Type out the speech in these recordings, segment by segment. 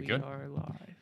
We good. are live.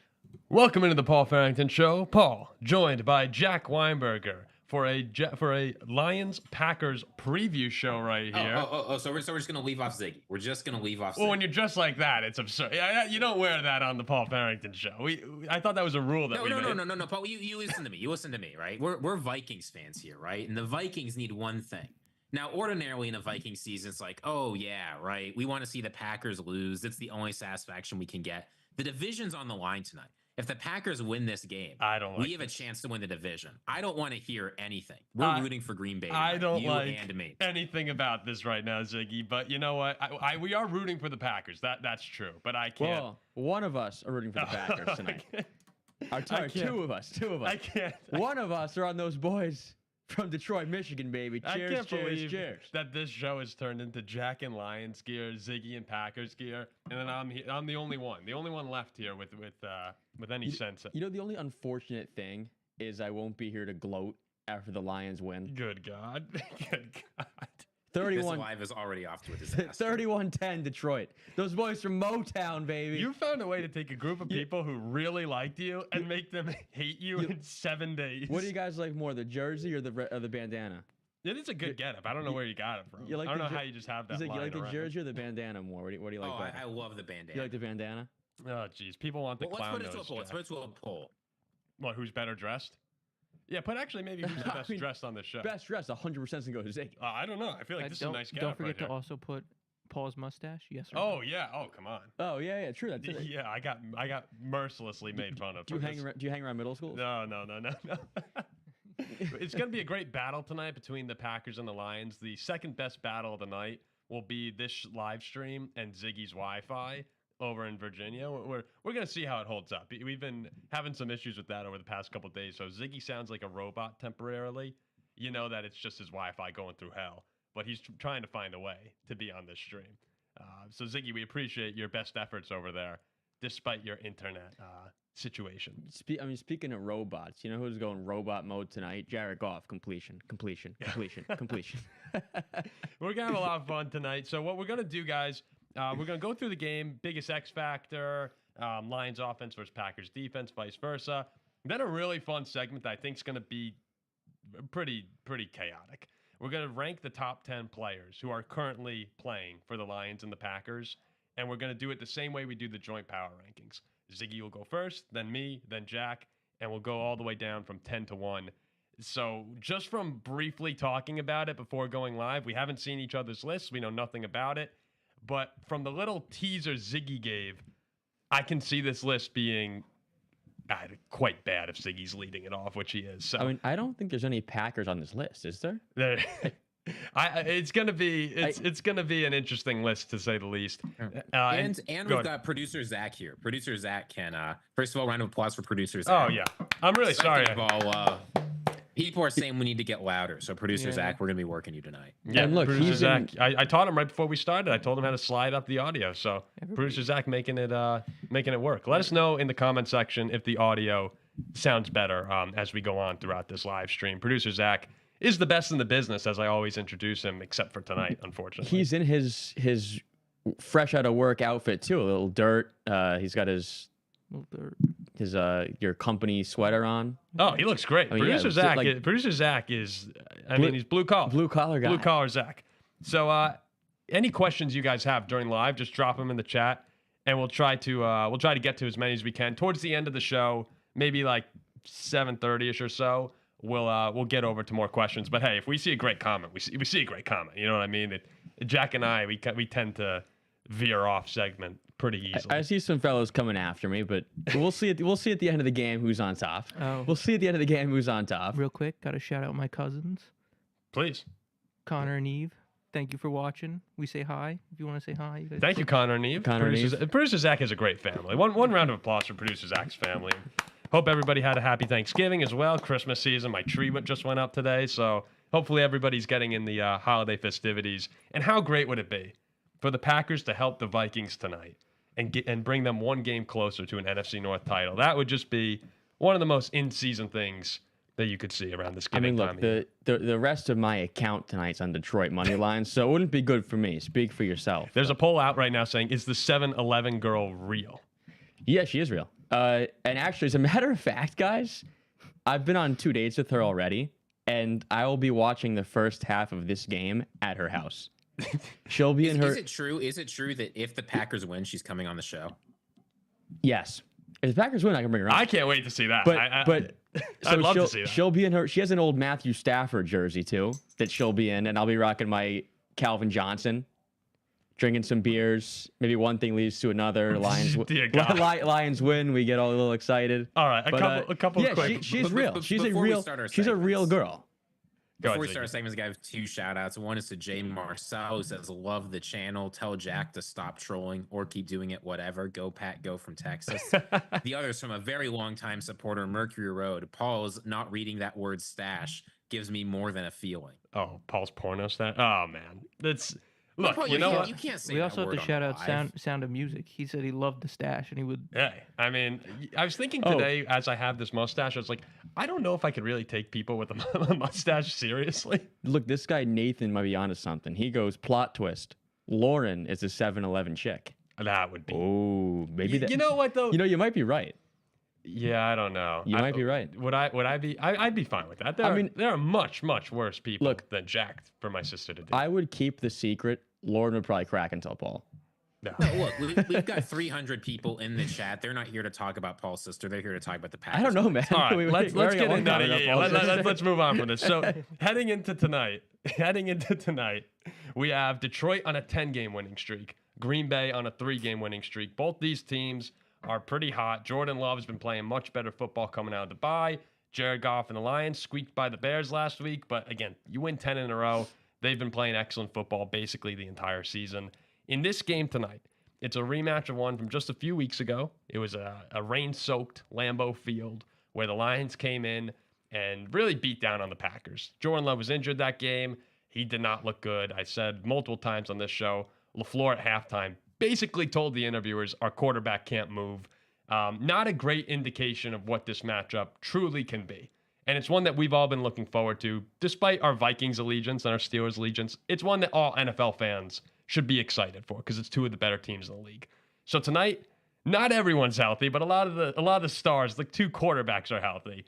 Welcome into the Paul Farrington Show. Paul, joined by Jack Weinberger for a Lions-Packers preview show right here. So we're just gonna leave off Ziggy. We're just gonna leave off. Well, Ziggy. when you're dressed like that, it's absurd. You don't wear that on the Paul Farrington Show. I thought that was a rule that No, Paul. You listen to me. You listen to me, right? We're Vikings fans here, right? And the Vikings need one thing. Now, ordinarily in a Viking season, it's like, oh yeah, right. We want to see the Packers lose. It's the only satisfaction we can get. The division's on the line tonight. If the Packers win this game, we have a chance to win the division. I don't want to hear anything. We're rooting for Green Bay. I don't like and me. anything about this right now, Ziggy. But you know what? We are rooting for the Packers. That's true. But I can't. Well, one of us are rooting for the Packers tonight. Two of us. I can't. One of us are on those boys from Detroit, Michigan, baby. Cheers, I can't cheers, believe cheers. that this show has turned into Jack and Lions gear, Ziggy and Packers gear, and then I'm the only one left here with any sense. You know, the only unfortunate thing is I won't be here to gloat after the Lions win. Good God. Good God. 31. This live is already off to a disaster. 31-10 Detroit. Those boys from Motown, baby. You found a way to take a group of people who really liked you and make them hate you in 7 days. What do you guys like more, the jersey or the bandana? It is a good getup. I don't know where you got it from. You like I don't know the how you just have that. You like the around. jersey or the bandana more? What do you like better? I love the bandana. You like the bandana? Oh, jeez. People want the clown Let's put it to a poll. Let's put it to a poll. What, who's better dressed? Yeah, but actually maybe who's the best dressed on the show. Best dressed, 100% can go to Ziggy. I don't know. I feel like this is a nice getup. Don't forget right to also put Paul's mustache. Yes or Oh no? yeah. Oh come on. Oh yeah, true. That's it. Yeah, I got mercilessly made fun of. Do you hang around middle schools? No. It's going to be a great battle tonight between the Packers and the Lions. The second best battle of the night will be this live stream and Ziggy's Wi-Fi over in Virginia. We're going to see how it holds up. We've been having some issues with that over the past couple of days. So Ziggy sounds like a robot temporarily. You know that it's just his Wi-Fi going through hell, but he's trying to find a way to be on this stream. So Ziggy, we appreciate your best efforts over there, despite your internet situation. Speaking of robots, you know who's going robot mode tonight? Jared Goff, completion. We're going to have a lot of fun tonight. So what we're going to do, guys, we're going to go through the game, biggest X factor, Lions offense versus Packers defense, vice versa. Then a really fun segment that I think is going to be pretty chaotic. We're going to rank the top 10 players who are currently playing for the Lions and the Packers, and we're going to do it the same way we do the joint power rankings. Ziggy will go first, then me, then Jack, and we'll go all the way down from 10 to 1. So just from briefly talking about it before going live, we haven't seen each other's lists. We know nothing about it. But from the little teaser Ziggy gave, I can see this list being quite bad if Ziggy's leading it off, which he is. So I don't think there's any Packers on this list, is there? It's gonna be an interesting list to say the least. And we've got producer Zach here. Producer Zach can first of all, round of applause for producer Zach. Oh yeah, I'm really sorry. Second of all, people are saying we need to get louder. So producer Zach, we're gonna be working you tonight. Yeah, and look, producer Zach. I taught him right before we started. I told him how to slide up the audio. So producer Zach making it work. Let us know in the comment section if the audio sounds better as we go on throughout this live stream. Producer Zach is the best in the business, as I always introduce him, except for tonight, unfortunately. He's in his fresh out of work outfit too. A little dirt. He's got his your company sweater on. Oh, he looks great. Producer Zach. Producer Zach is. He's blue collar. Blue collar guy. Blue collar Zach. So, any questions you guys have during live, just drop them in the chat, and we'll try to get to as many as we can. Towards the end of the show, maybe like 7:30ish or so. We'll get over to more questions, but hey, if we see a great comment, we see a great comment. You know what I mean? Jack and I, we tend to veer off segment pretty easily. I see some fellows coming after me, but we'll see. We'll see at the end of the game who's on top. Oh. We'll see at the end of the game who's on top. Real quick, got to shout out my cousins, Please. Connor and Eve. Thank you for watching. We say hi. If you want to say hi, you guys. Thank you, Connor and Eve. Producer Zach has a great family. One round of applause for Producer Zach's family. Hope everybody had a happy Thanksgiving as well. Christmas season. My tree just went up today, so hopefully everybody's getting in the holiday festivities. And how great would it be for the Packers to help the Vikings tonight and bring them one game closer to an NFC North title? That would just be one of the most in-season things that you could see around this game. Look, the rest of my account tonight's on Detroit money line, so it wouldn't be good for me. Speak for yourself. There's a poll out right now saying, is the 7-Eleven girl real? Yeah, she is real. And actually, as a matter of fact, guys, I've been on 2 dates with her already, and I will be watching the first half of this game at her house. She'll be in her. Is it true? Is it true that if the Packers win, she's coming on the show? Yes. If the Packers win, I can bring her on. I can't wait to see that. But I'd love to see that. She'll be in her. She has an old Matthew Stafford jersey too that she'll be in, and I'll be rocking my Calvin Johnson, drinking some beers. Maybe one thing leads to another. Lions win. We get all a little excited. All right, a couple. Yeah, quick. she's real. She's a real girl. Before we start our segments, I have 2 shout outs. One is to Jay Marcel, who says, love the channel. Tell Jack to stop trolling or keep doing it, whatever. Go, Pat, go from Texas. The other is from a very long time supporter, Mercury Road. Paul's not reading that word stash gives me more than a feeling. Oh, Paul's porno stash? Oh, man. That's. Look, Paul, you know what? You can't say We that also have word to shout on out live. Sound of Music. He said he loved the stash, and he would. Yeah, I mean, I was thinking today as I have this mustache, I was like, I don't know if I could really take people with a mustache seriously. Look, this guy Nathan might be onto something. He goes plot twist. Lauren is a 7-Eleven chick. That would be. Oh, maybe that. You know what though? You might be right. Yeah, I don't know. You might be right. Would I be? I'd be fine with that. There are much much worse people than Jack for my sister to do. I would keep the secret. Lauren would probably crack and tell Paul. No. No, look, we've got 300 people in the chat. They're not here to talk about Paul's sister. They're here to talk about the Packers. I don't know, man. All right, let's already get got into one comment up Paul's let's move on from this. So heading into tonight, we have Detroit on a 10-game winning streak, Green Bay on a 3-game winning streak. Both these teams are pretty hot. Jordan Love has been playing much better football coming out of the bye. Jared Goff and the Lions squeaked by the Bears last week, but again, you win 10 in a row. They've been playing excellent football basically the entire season. In this game tonight, it's a rematch of one from just a few weeks ago. It was a rain-soaked Lambeau Field where the Lions came in and really beat down on the Packers. Jordan Love was injured that game. He did not look good. I said multiple times on this show, LaFleur at halftime basically told the interviewers our quarterback can't move. Not a great indication of what this matchup truly can be. And it's one that we've all been looking forward to. Despite our Vikings allegiance and our Steelers allegiance, it's one that all NFL fans should be excited for because it's 2 of the better teams in the league. So tonight, not everyone's healthy, but a lot of the stars, like 2 quarterbacks are healthy,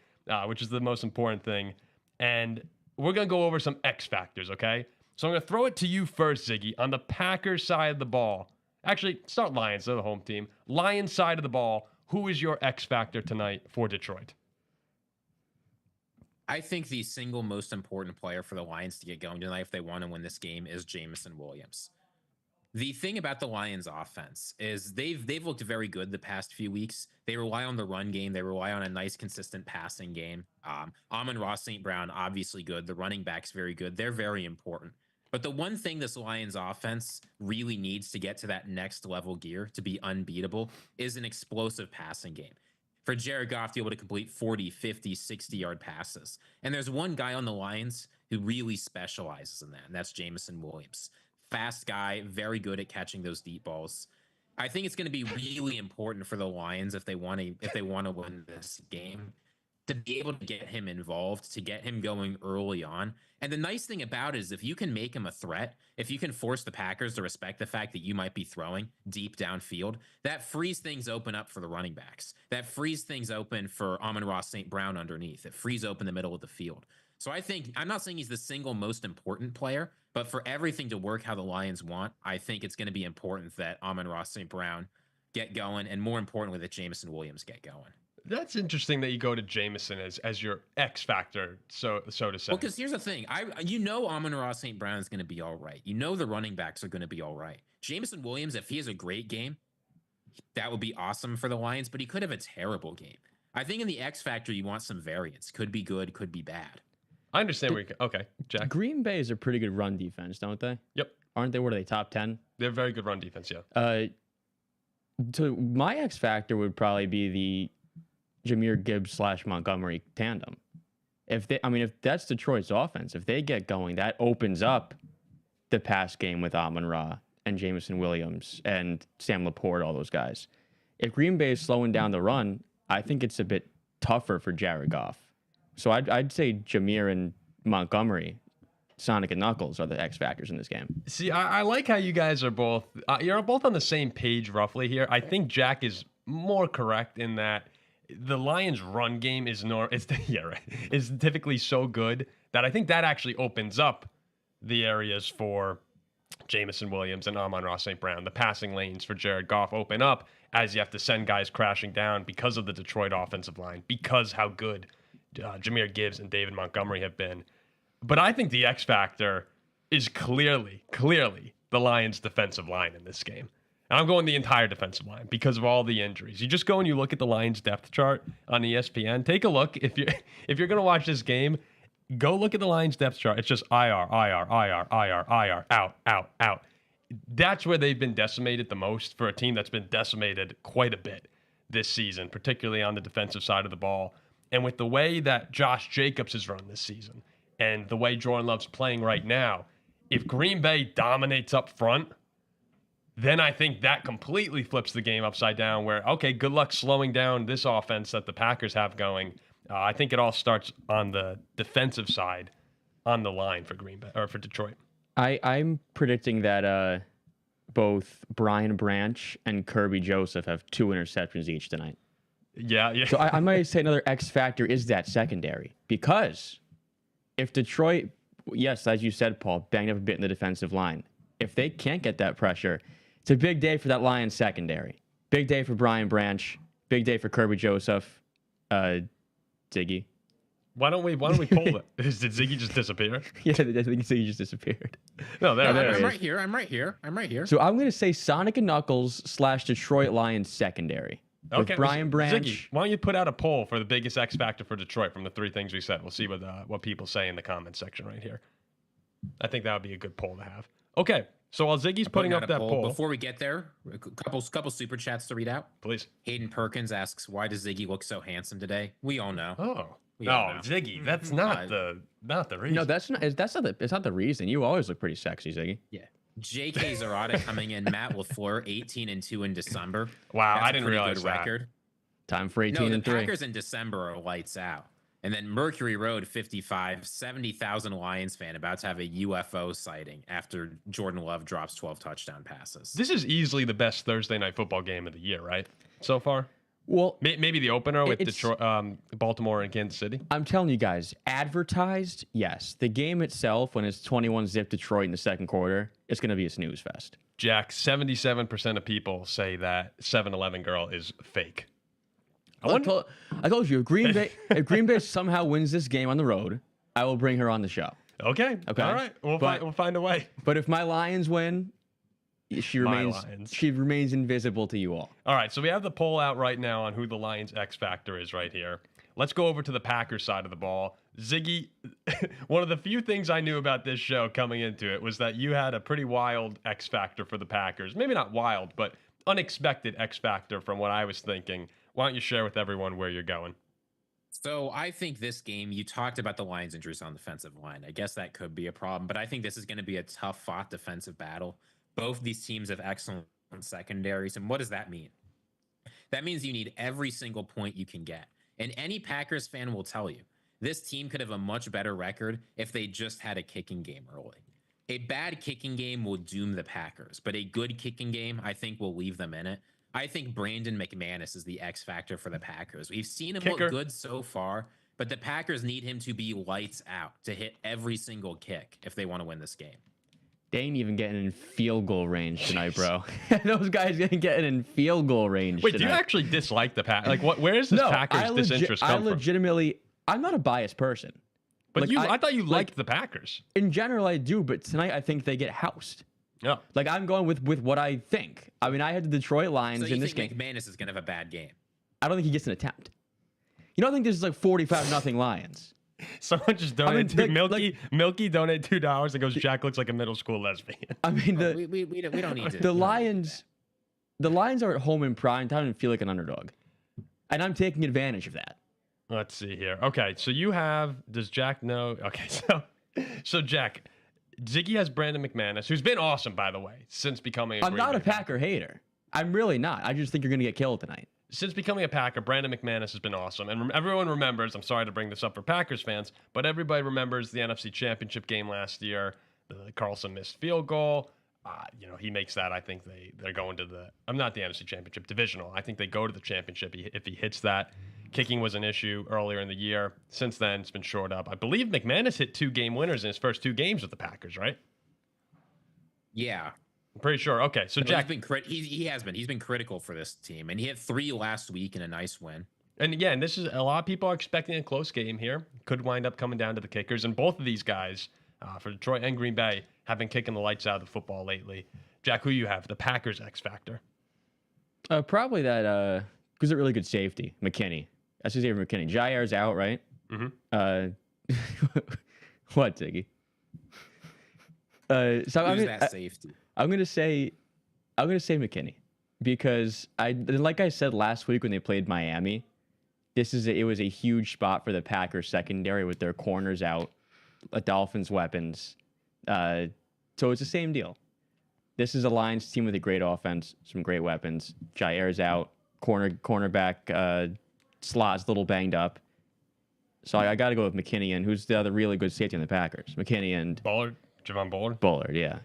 which is the most important thing. And we're going to go over some X factors, okay? So I'm going to throw it to you first, Ziggy. On the Packers side of the ball, actually, start Lions, they're the home team. Lions side of the ball, who is your X factor tonight for Detroit? I think the single most important player for the Lions to get going tonight if they want to win this game is Jameson Williams. The thing about the Lions offense is they've looked very good the past few weeks. They rely on the run game. They rely on a nice, consistent passing game. Amon-Ra St. Brown, obviously good. The running back's very good. They're very important. But the one thing this Lions offense really needs to get to that next level gear to be unbeatable is an explosive passing game. For Jared Goff to be able to complete 40, 50, 60-yard passes. And there's one guy on the Lions who really specializes in that, and that's Jameson Williams. Fast guy, very good at catching those deep balls. I think it's going to be really important for the Lions if they want to win this game to be able to get him involved, to get him going early on. And the nice thing about it is if you can make him a threat, if you can force the Packers to respect the fact that you might be throwing deep downfield, that frees things open up for the running backs. That frees things open for Amon-Ra St. Brown underneath. It frees open the middle of the field. So I think, I'm not saying he's the single most important player, but for everything to work how the Lions want, I think it's going to be important that Amon-Ra St. Brown get going, and more importantly, that Jameson Williams get going. That's interesting that you go to Jameson as your X factor, so to say. Well, because here's the thing. Amon-Ra St. Brown is going to be all right. The running backs are going to be all right. Jameson Williams, if he has a great game, that would be awesome for the Lions, but he could have a terrible game. I think in the X factor, you want some variance. Could be good, could be bad. I understand where you're okay, Jack. Green Bay is a pretty good run defense, don't they? Yep. Aren't they? What are they, top 10? They're very good run defense, yeah. So my X factor would probably be the Jahmyr Gibbs / Montgomery tandem. If that's Detroit's offense, if they get going, that opens up the pass game with Amon-Ra and Jameson Williams and Sam Laporte, all those guys. If Green Bay is slowing down the run, I think it's a bit tougher for Jared Goff. So I'd say Jahmyr and Montgomery, Sonic and Knuckles, are the X factors in this game. See, I like how you guys are both you're both on the same page roughly here. I think Jack is more correct in that the Lions' run game is is typically so good that I think that actually opens up the areas for Jamison Williams and Amon-Ra St. Brown. The passing lanes for Jared Goff open up as you have to send guys crashing down because of the Detroit offensive line, because how good Jahmyr Gibbs and David Montgomery have been. But I think the X factor is clearly the Lions' defensive line in this game. And I'm going the entire defensive line because of all the injuries. You just go and you look at the Lions depth chart on ESPN. Take a look. If you're going to watch this game, go look at the Lions depth chart. It's just IR, out. That's where they've been decimated the most for a team that's been decimated quite a bit this season, particularly on the defensive side of the ball. And with the way that Josh Jacobs has run this season and the way Jordan Love's playing right now, if Green Bay dominates up front, then I think that completely flips the game upside down where, okay, good luck slowing down this offense that the Packers have going. I think it all starts on the defensive side on the line for Green Bay or for Detroit. I'm predicting that both Brian Branch and Kirby Joseph have 2 interceptions each tonight. Yeah. So I might say another X factor is that secondary, because if Detroit, yes, as you said, Paul, banged up a bit in the defensive line, if they can't get that pressure, it's a big day for that Lions secondary. Big day for Brian Branch. Big day for Kirby Joseph. Ziggy. Why don't we pull it? Did Ziggy just disappear? Yeah, I think Ziggy just disappeared. No, there it is. I'm right here. So I'm going to say Sonic and Knuckles / Detroit Lions secondary. With Okay, Brian Branch. Ziggy, why don't you put out a poll for the biggest X factor for Detroit from the 3 things we said? We'll see what people say in the comments section right here. I think that would be a good poll to have. Okay, so while Ziggy's putting up that poll, before we get there, a couple super chats to read out. please. Hayden Perkins asks, "Why does Ziggy look so handsome today?" We all know. Oh, We all no, know. Ziggy, that's not the reason. No, it's not the reason. You always look pretty sexy, Ziggy. Yeah. J.K. Zarata coming in. Matt LaFleur, 18-2 in December. Wow, That's I a didn't pretty realize good that. record. Time for 18 No, the and 3. Packers in December are lights out. And then Mercury Road, 55, 70,000 Lions fan about to have a UFO sighting after Jordan Love drops 12 touchdown passes. This is easily the best Thursday night football game of the year, right? So far, Well, maybe the opener with It's- Detroit, Baltimore, and Kansas City. I'm telling you guys, advertised, yes. The game itself, when it's 21-zip Detroit in the second quarter, it's going to be a snooze fest. Jack, 77% of people say that 7-Eleven girl is fake. I told you, if Green Bay somehow wins this game on the road, I will bring her on the show. Okay. Okay. All right. We'll find a way. But if my Lions win, she remains invisible to you all. All right. So we have the poll out right now on who the Lions X factor is right here. Let's go over to the Packers side of the ball. Ziggy, one of the few things I knew about this show coming into it was that you had a pretty wild X factor for the Packers. Maybe not wild, but unexpected X factor from what I was thinking. Why don't you share with everyone where you're going? So I think this game, you talked about the Lions' injuries on the defensive line. I guess that could be a problem, but I think this is going to be a tough fought defensive battle. Both these teams have excellent secondaries. And what does that mean? That means you need every single point you can get. And any Packers fan will tell you, this team could have a much better record if they just had a kicking game early. A bad kicking game will doom the Packers, but a good kicking game, I think, will leave them in it. I think Brandon McManus is the X factor for the Packers. We've seen him look good so far, but the Packers need him to be lights out to hit every single kick if they want to win this game. They ain't even getting in field goal range tonight, bro. Those guys ain't getting in field goal range Wait, tonight. do you actually dislike the Packers? Like, where is this Packers disinterest come from? legitimately, I'm not a biased person. But like, I thought you liked the Packers. In general, I do, but tonight I think they get housed. Yeah. Like, I'm going with what I think. I mean, I had the Detroit Lions So you in this think game. McManus is going to have a bad game? I don't think he gets an attempt. You don't think this is like 45-0 Lions? Someone just donated like- Milky donated $2 and goes, Jack looks like a middle school lesbian. I mean, We don't need to. the Lions are at home in prime time and feel like an underdog. And I'm taking advantage of that. Let's see here. Okay, so does Jack know? Okay, so Jack, Ziggy has Brandon McManus, who's been awesome, by the way, since becoming a I'm not a Packer hater. I'm really not. I just think you're going to get killed tonight. Since becoming a Packer, Brandon McManus has been awesome. And everyone remembers, I'm sorry to bring this up for Packers fans, but everybody remembers the NFC Championship game last year. The Carlson missed field goal. he makes that. I think they're going to I'm not the NFC Championship, divisional. I think they go to the championship if he hits that. Kicking was an issue earlier in the year. Since then, it's been shored up. I believe McManus hit 2-game winners in his first 2 games with the Packers, right? Yeah. I'm pretty sure. Okay, so Jack, he has been. He's been critical for this team, and he had 3 last week in a nice win. and again, this is a lot of people are expecting a close game here. Could wind up coming down to the kickers, and both of these guys, for Detroit and Green Bay, have been kicking the lights out of the football lately. Jack, who you have? The Packers X factor. Probably that because they're really good safety, McKinney. That's his name, McKinney. Jair's out, right? Mm-hmm. What, Ziggy? So Who's that safety? I'm gonna say McKinney because like I said last week when they played Miami, it was a huge spot for the Packers secondary with their corners out, Dolphins weapons. So it's the same deal. This is a Lions team with a great offense, some great weapons. Jair's out, cornerback slot's a little banged up. So I got to go with McKinney and who's the other really good safety on the Packers? McKinney and Bullard, Javon Bullard. Bullard, yeah.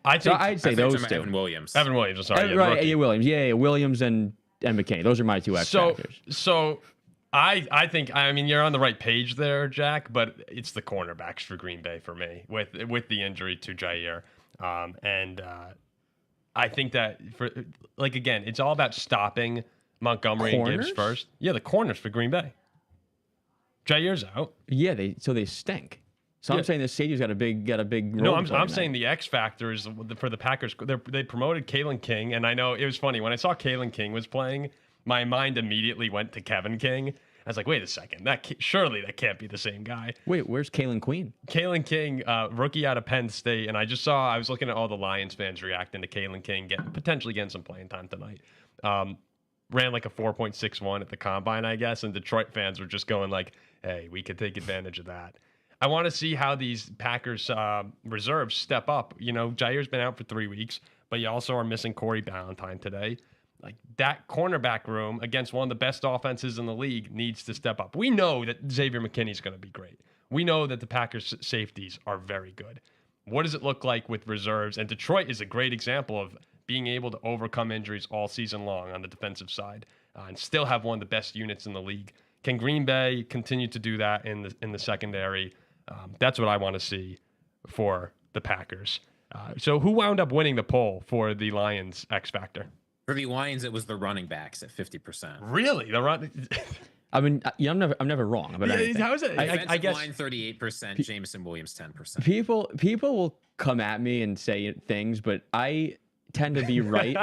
I'd say those two. Evan Williams. Evan Williams. I'm sorry. Right, yeah, Williams. Yeah, Williams and McKinney. Those are my 2 X factors. So I think you're on the right page there, Jack. But it's the cornerbacks for Green Bay for me with the injury to Jair, and I think that again, it's all about stopping Montgomery and Gibbs first. Yeah, the corners for Green Bay. Jair's out. Yeah, they stink. So I'm saying the safety's got a big role. No, I'm saying the X factor is for the Packers. They promoted Kalen King, and I know it was funny when I saw Kalen King was playing. My mind immediately went to Kevin King. I was like, wait a second, surely that can't be the same guy. Wait, where's Kalen Queen? Kalen King, rookie out of Penn State, and I was looking at all the Lions fans reacting to Kalen King potentially getting some playing time tonight. Ran like a 4.61 at the combine, I guess, and Detroit fans were just going like, hey, we could take advantage of that. I want to see how these Packers reserves step up. Jair's been out for 3 weeks, but you also are missing Corey Ballantyne today. Like that cornerback room against one of the best offenses in the league needs to step up. We know that Xavier McKinney is going to be great. We know that the Packers safeties are very good. What does it look like with reserves? And Detroit is a great example of being able to overcome injuries all season long on the defensive side and still have one of the best units in the league. Can Green Bay continue to do that in the secondary? That's what I want to see for the Packers. So who wound up winning the poll for the Lions X Factor? For the Lions, it was the running backs at 50%. Really? The run? I mean, I'm never wrong about anything. How is it? I guess line 38%, Jameson Williams 10%. People will come at me and say things, but I tend to be right.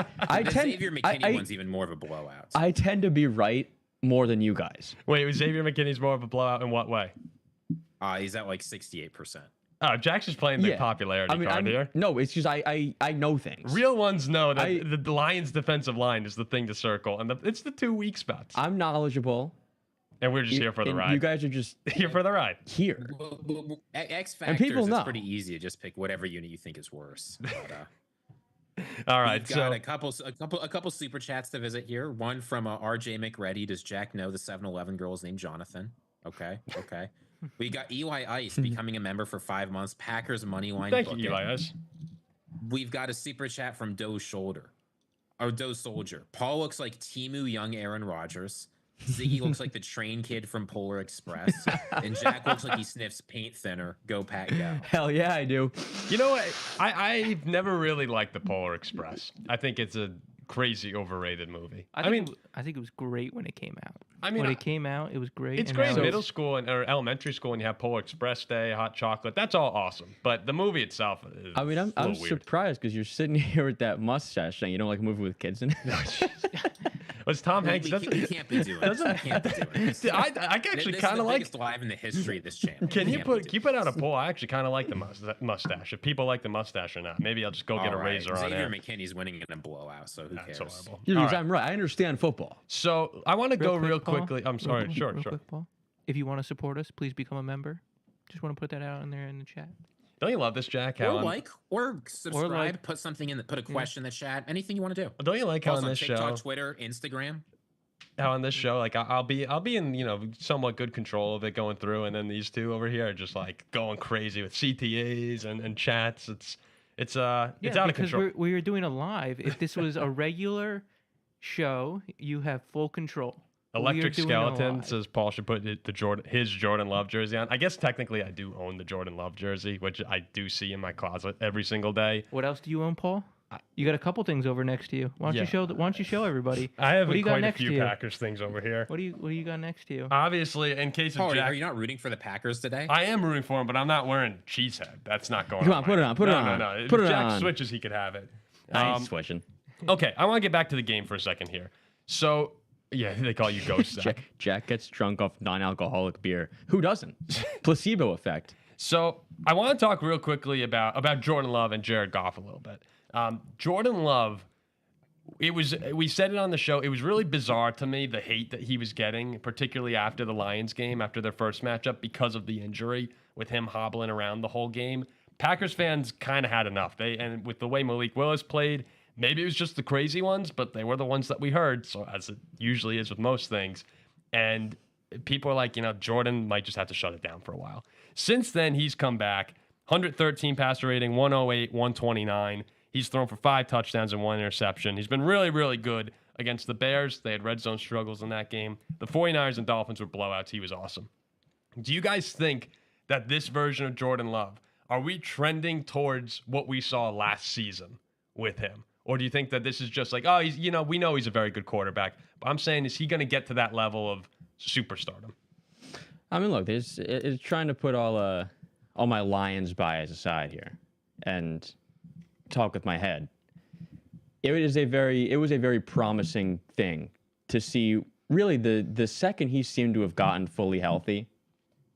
Xavier McKinney one's even more of a blowout. I tend to be right more than you guys. Wait, was Xavier McKinney's more of a blowout in what way? He's at like 68%. Oh, Jack's just playing the popularity card here. No, it's just I know things. Real ones know that the Lions' defensive line is the thing to circle, and it's the 2 weak spots. I'm knowledgeable. And we're just here for the ride. You guys are just here for the ride. Here. X factors, and people know. It's pretty easy to just pick whatever unit you think is worse. But, all right, we've got a couple super chats to visit here. One from RJ McReady. Does Jack know the 7-Eleven girl's named Jonathan? Okay. We got Eli Ice becoming a member for 5 months. Packers money line. Thank you, Eli Ice. We've got a super chat from Doe Soldier. Paul looks like Timu young Aaron Rodgers. Ziggy looks like the train kid from Polar Express. And Jack looks like he sniffs paint thinner. Go Pack Go. Hell yeah, I do. You know what? I've never really liked the Polar Express. I think it's a crazy overrated movie. I think it was great when it came out. When it came out, it was great. It's great in middle school or elementary school, and you have Polar Express Day, hot chocolate. That's all awesome. But the movie itself is I'm surprised because you're sitting here with that mustache saying you don't like a movie with kids in it. Was Tom Hanks? He can't be doing it. I actually kind of like. This is live in the history of this channel. Can you put out a poll? I actually kind of like the mustache. If people like the mustache or not, maybe I'll just go get a razor on it. Xavier McKinney's winning in a blowout, so who cares? Horrible. Right. I'm right. I understand football. So I want to go real quickly. I'm sorry. Sure. Quick, Paul. If you want to support us, please become a member. Just want to put that out in there in the chat. Don't you love this, Jack? Or subscribe. Put something in. Put a question in the chat. Anything you want to do. Don't you like how on this TikTok, show, Twitter, Instagram? How on this show, like I'll be in somewhat good control of it going through, and then these two over here are just like going crazy with CTAs and chats. It's Yeah, it's out of because control. we were doing a live. If this was a regular show, you have full control. But we are Electric doing it Skeleton live. says Paul should put his Jordan Love jersey on. I guess technically I do own the Jordan Love jersey, which I do see in my closet every single day. What else do you own, Paul? You got a couple things over next to you. Why don't you show everybody? I have What do you got quite a next to few you? Packers things over here. What do you got next to you? Obviously, in case of Paul, Jack, are you not rooting for the Packers today? I am rooting for him, but I'm not wearing Cheesehead. That's not going Come on. on, put it on, put it on. No. Put If it Jack on. switches, he could have it. I ain't switching. Okay, I want to get back to the game for a second here. So, yeah, they call you Ghost Zach. Jack gets drunk off non-alcoholic beer. Who doesn't? Placebo effect. So I want to talk real quickly about Jordan Love and Jared Goff a little bit. Jordan Love, we said it on the show. It was really bizarre to me, the hate that he was getting, particularly after the Lions game, after their first matchup, because of the injury with him hobbling around the whole game. Packers fans kind of had enough. And with the way Malik Willis played, maybe it was just the crazy ones, but they were the ones that we heard. So as it usually is with most things. And people are like, Jordan might just have to shut it down for a while. Since then, he's come back. 113 passer rating, 108, 129. He's thrown for 5 touchdowns and 1 interception. He's been really, really good against the Bears. They had red zone struggles in that game. The 49ers and Dolphins were blowouts. He was awesome. Do you guys think that this version of Jordan Love, are we trending towards what we saw last season with him? Or do you think that this is just like, oh, we know he's a very good quarterback. But I'm saying, is he going to get to that level of superstardom? I mean, look, it's trying to put all my Lions bias aside here and talk with my head. It was a very promising thing to see. Really, the second he seemed to have gotten fully healthy,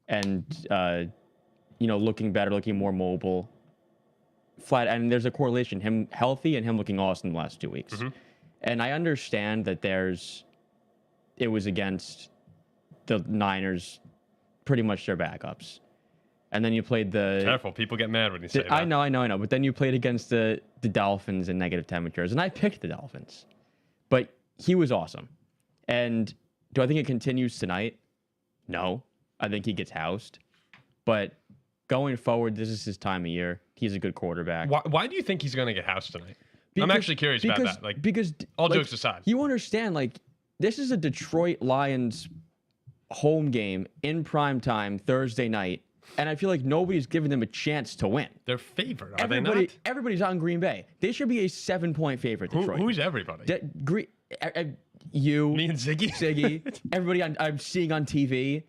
and looking better, looking more mobile, flat. And there's a correlation: him healthy and him looking awesome in the last 2 weeks. Mm-hmm. And I understand that it was against the Niners, pretty much their backups. And then you played Careful, people get mad when you say that. I know. But then you played against the Dolphins in negative temperatures, and I picked the Dolphins. But he was awesome. And do I think it continues tonight? No. I think he gets housed. But going forward, this is his time of year. He's a good quarterback. Why do you think he's going to get housed tonight? I'm actually curious about that. Because all jokes aside, you understand, this is a Detroit Lions home game in prime time Thursday night. And I feel like nobody's giving them a chance to win. They're favored, are they not? Everybody's on Green Bay. They should be a 7-point favorite, Detroit. Who's everybody? You. Me and Ziggy? Ziggy. Everybody I'm seeing on TV.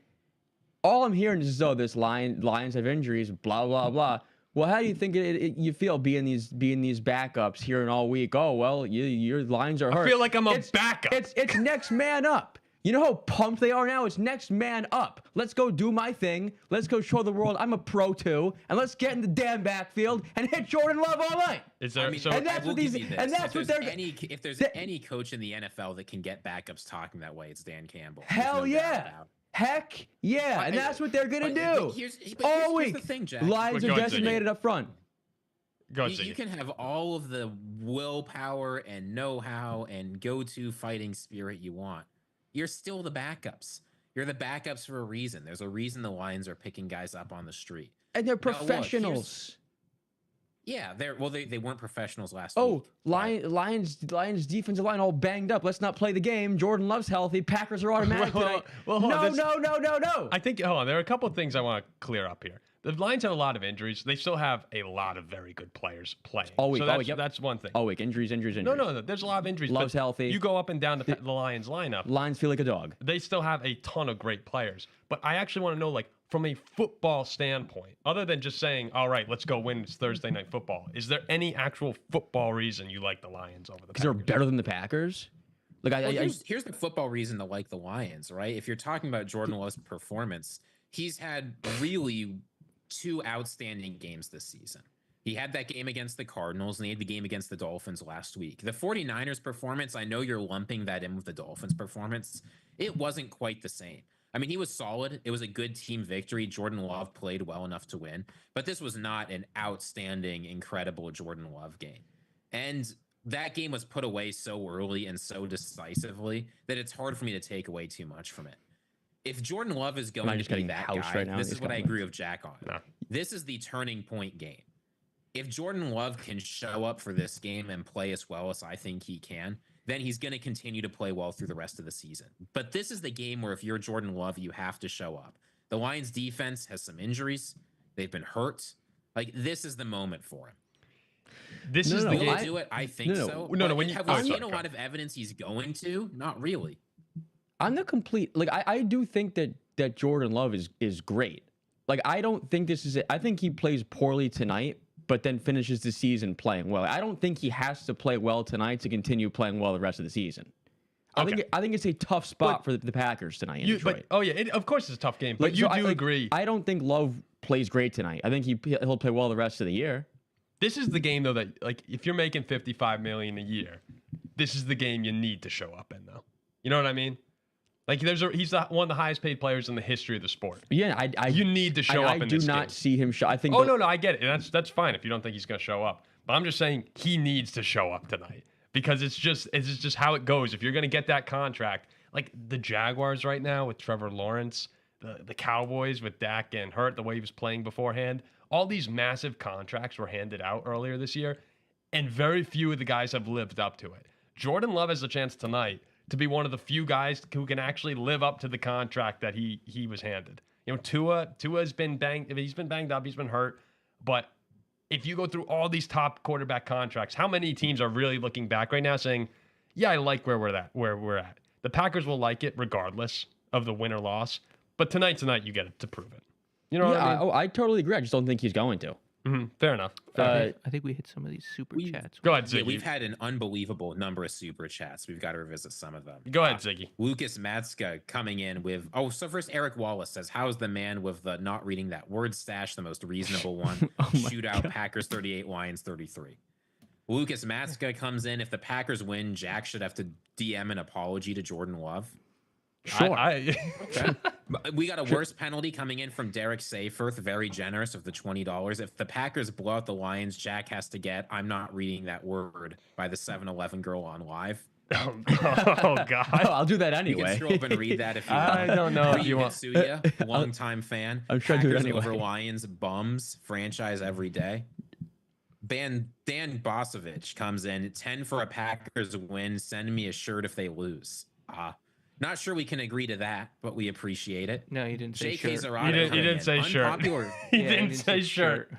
All I'm hearing is, this Lions have injuries, blah, blah, blah. Well, how do you think you feel being these backups here and all week? Oh, well, your Lions are hurt. I feel like I'm a backup. It's next man up. You know how pumped they are now? It's next man up. Let's go do my thing. Let's go show the world I'm a pro too. And let's get in the damn backfield and hit Jordan Love all night. Is there, and that's what if there's any coach in the NFL that can get backups talking that way, it's Dan Campbell. Hell yeah. Heck yeah. And that's what they're going to do. Here's the thing, Jack. Lions are decimated up front. You can have all of the willpower and know-how and go-to fighting spirit you want. You're still the backups. You're the backups for a reason. There's a reason the Lions are picking guys up on the street. And they're professionals. They weren't professionals last week. Oh, Lions defensive line all banged up. Let's not play the game. Jordan Love's healthy. Packers are automatic tonight. No. I think, hold on. There are a couple of things I want to clear up here. The Lions have a lot of injuries. They still have a lot of very good players playing. All week. So that's one thing. All week. Injuries. No. There's a lot of injuries. Love's healthy. You go up and down the Lions lineup. Lions feel like a dog. They still have a ton of great players. But I actually want to know, from a football standpoint, other than just saying, all right, let's go win this Thursday night football, is there any actual football reason you like the Lions over the Packers? Because they're better than the Packers? Here's the football reason to like the Lions, right? If you're talking about Jordan Love's performance, he's had really 2 outstanding games this season. He had that game against the Cardinals, and he had the game against the Dolphins last week. The 49ers performance, I know you're lumping that in with the Dolphins performance. It wasn't quite the same. I mean, he was solid. It was a good team victory. Jordan Love played well enough to win, but this was not an outstanding, incredible Jordan Love game. And that game was put away so early and so decisively that it's hard for me to take away too much from it. If Jordan Love is going to be that guy, this is what I agree with Jack on. No. This is the turning point game. if Jordan Love can show up for this game and play as well as I think he can, then he's going to continue to play well through the rest of the season. But this is the game where if you're Jordan Love, you have to show up. The Lions defense has some injuries. They've been hurt. Like, this is the moment for him. This is the Will game. he do it? I think so. No, when have you we seen a lot of evidence he's going to? Not really. I'm the complete like I do think that Jordan Love is great. Like I don't think this is it. I think he plays poorly tonight, but then finishes the season playing well. I don't think he has to play well tonight to continue playing well the rest of the season. I think it's a tough spot for the Packers tonight in Detroit. Of course it's a tough game, but Like, you agree. I don't think Love plays great tonight. I think he'll play well the rest of the year. This is the game though that like if you're making $55 million a year, this is the game you need to show up in though. You know what I mean? Like he's one of the highest paid players in the history of the sport. Yeah, you need to show up in this game. I do not see him show. I think. Oh no, I get it. That's fine if you don't think he's going to show up. But I'm just saying he needs to show up tonight because it's just how it goes. If you're going to get that contract, like the Jaguars right now with Trevor Lawrence, the Cowboys with Dak getting hurt, the way he was playing beforehand, all these massive contracts were handed out earlier this year, and very few of the guys have lived up to it. Jordan Love has a chance tonight to be one of the few guys who can actually live up to the contract that he was handed. You know, Tua's been banged. He's been banged up. He's been hurt. But if you go through all these top quarterback contracts, how many teams are really looking back right now saying, "Yeah, I like where we're at." The Packers will like it regardless of the win or loss. But tonight you get it to prove it. You know what I mean? I totally agree. I just don't think he's going to. Mm-hmm. Fair enough. I think we hit some of these super chats. Go ahead, Ziggy. Yeah, we've had an unbelievable number of super chats. We've got to revisit some of them. Go ahead, Ziggy. Lucas Matska coming in with, so first Eric Wallace says, how's the man with the not reading that word stash the most reasonable one? Shootout, Packers 38, Lions 33. Lucas Matska comes in, if the Packers win, Jack should have to DM an apology to Jordan Love. Sure. Okay. We got a worse penalty coming in from Derek Sayforth, very generous of the $20. If the Packers blow out the Lions, Jack has to get "I'm not reading that word" by the 7-Eleven girl on live. Oh God! I'll do that anyway. You can scroll up and read that if you want. I don't know if you want. Mitsuya, longtime fan. I'm sure to do it anyway. Over Lions, bums, franchise every day. Dan Bosovich comes in, 10 for a Packers win. Send me a shirt if they lose. Not sure we can agree to that, but we appreciate it. No, you didn't say J.K. shirt. Zarada. He didn't say shirt. Unpopular. He didn't say shirt.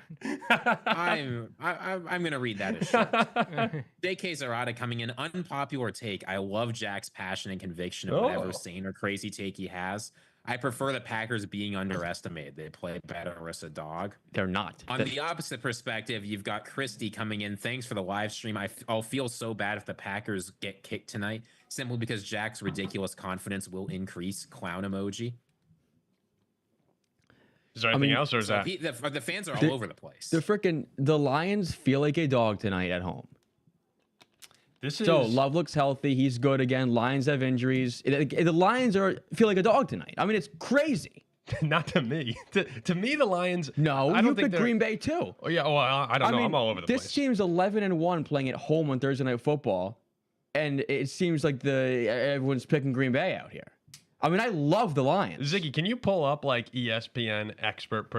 I'm gonna read that as shirt. J.K. Zarada coming in. Unpopular take. I love Jack's passion and conviction of whatever sane or crazy take he has. I prefer the Packers being underestimated. They play better as a dog. They're not. On the opposite perspective, you've got Christy coming in. Thanks for the live stream. I'll feel so bad if the Packers get kicked tonight, simply because Jack's ridiculous confidence will increase. Clown emoji. Is there anything else, or is that? The fans are all over the place. The Lions feel like a dog tonight at home. So Love looks healthy. He's good again. Lions have injuries. The Lions feel like a dog tonight. I mean, it's crazy. Not to me. To me, the Lions. No, I don't you think picked Green Bay too. Oh yeah. Well, I don't know. mean, I'm all over the place. This team's 11-1 playing at home on Thursday Night Football, and it seems like everyone's picking Green Bay out here. I mean, I love the Lions. Ziggy, can you pull up like ESPN expert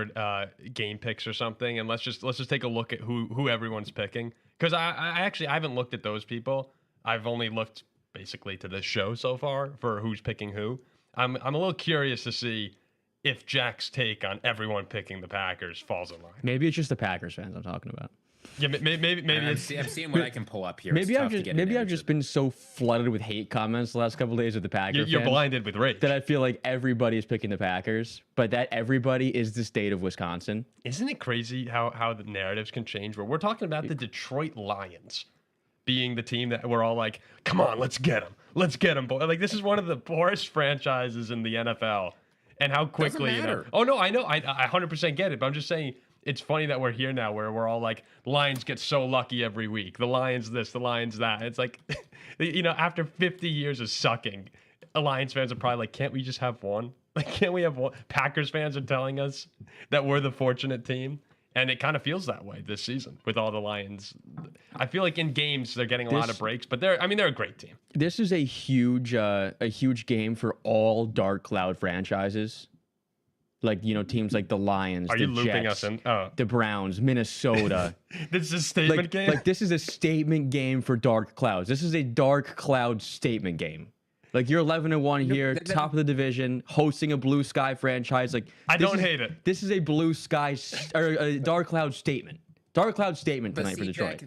game picks or something, and let's just take a look at who everyone's picking? Because I haven't looked at those people. I've only looked basically to this show so far for who's picking who. I'm a little curious to see if Jack's take on everyone picking the Packers falls in line. Maybe it's just the Packers fans I'm talking about. Yeah, maybe I'm seeing what I can pull up here. Maybe I've just been so flooded with hate comments the last couple of days with the Packers. You're fans blinded with rage. that I feel like everybody is picking the Packers, but that everybody is the state of Wisconsin. Isn't it crazy how the narratives can change? Where we're talking about the Detroit Lions being the team that we're all like, come on, let's get them, boy. Like, this is one of the poorest franchises in the NFL, and how quickly, Oh no, I know, I 100% get it, but I'm just saying. It's funny that we're here now where we're all like, Lions get so lucky every week. The Lions this, the Lions that. It's like, after 50 years of sucking, Lions fans are probably like, can't we just have one? Like, can't we have one? Packers fans are telling us that we're the fortunate team. And it kind of feels that way this season with all the Lions. I feel like in games, they're getting a lot of breaks, but they're a great team. This is a huge game for all dark cloud franchises. like teams like the Lions, Are the you looping Jets, us in? Oh, the Browns, Minnesota. this is a statement game. Like this is a statement game for Dark Clouds. This is a Dark Cloud statement game. Like you're 11-1 here, top of the division, hosting a Blue Sky franchise. Like I don't hate it. This is a Blue Sky or a Dark Cloud statement. Dark Cloud statement But tonight for Detroit.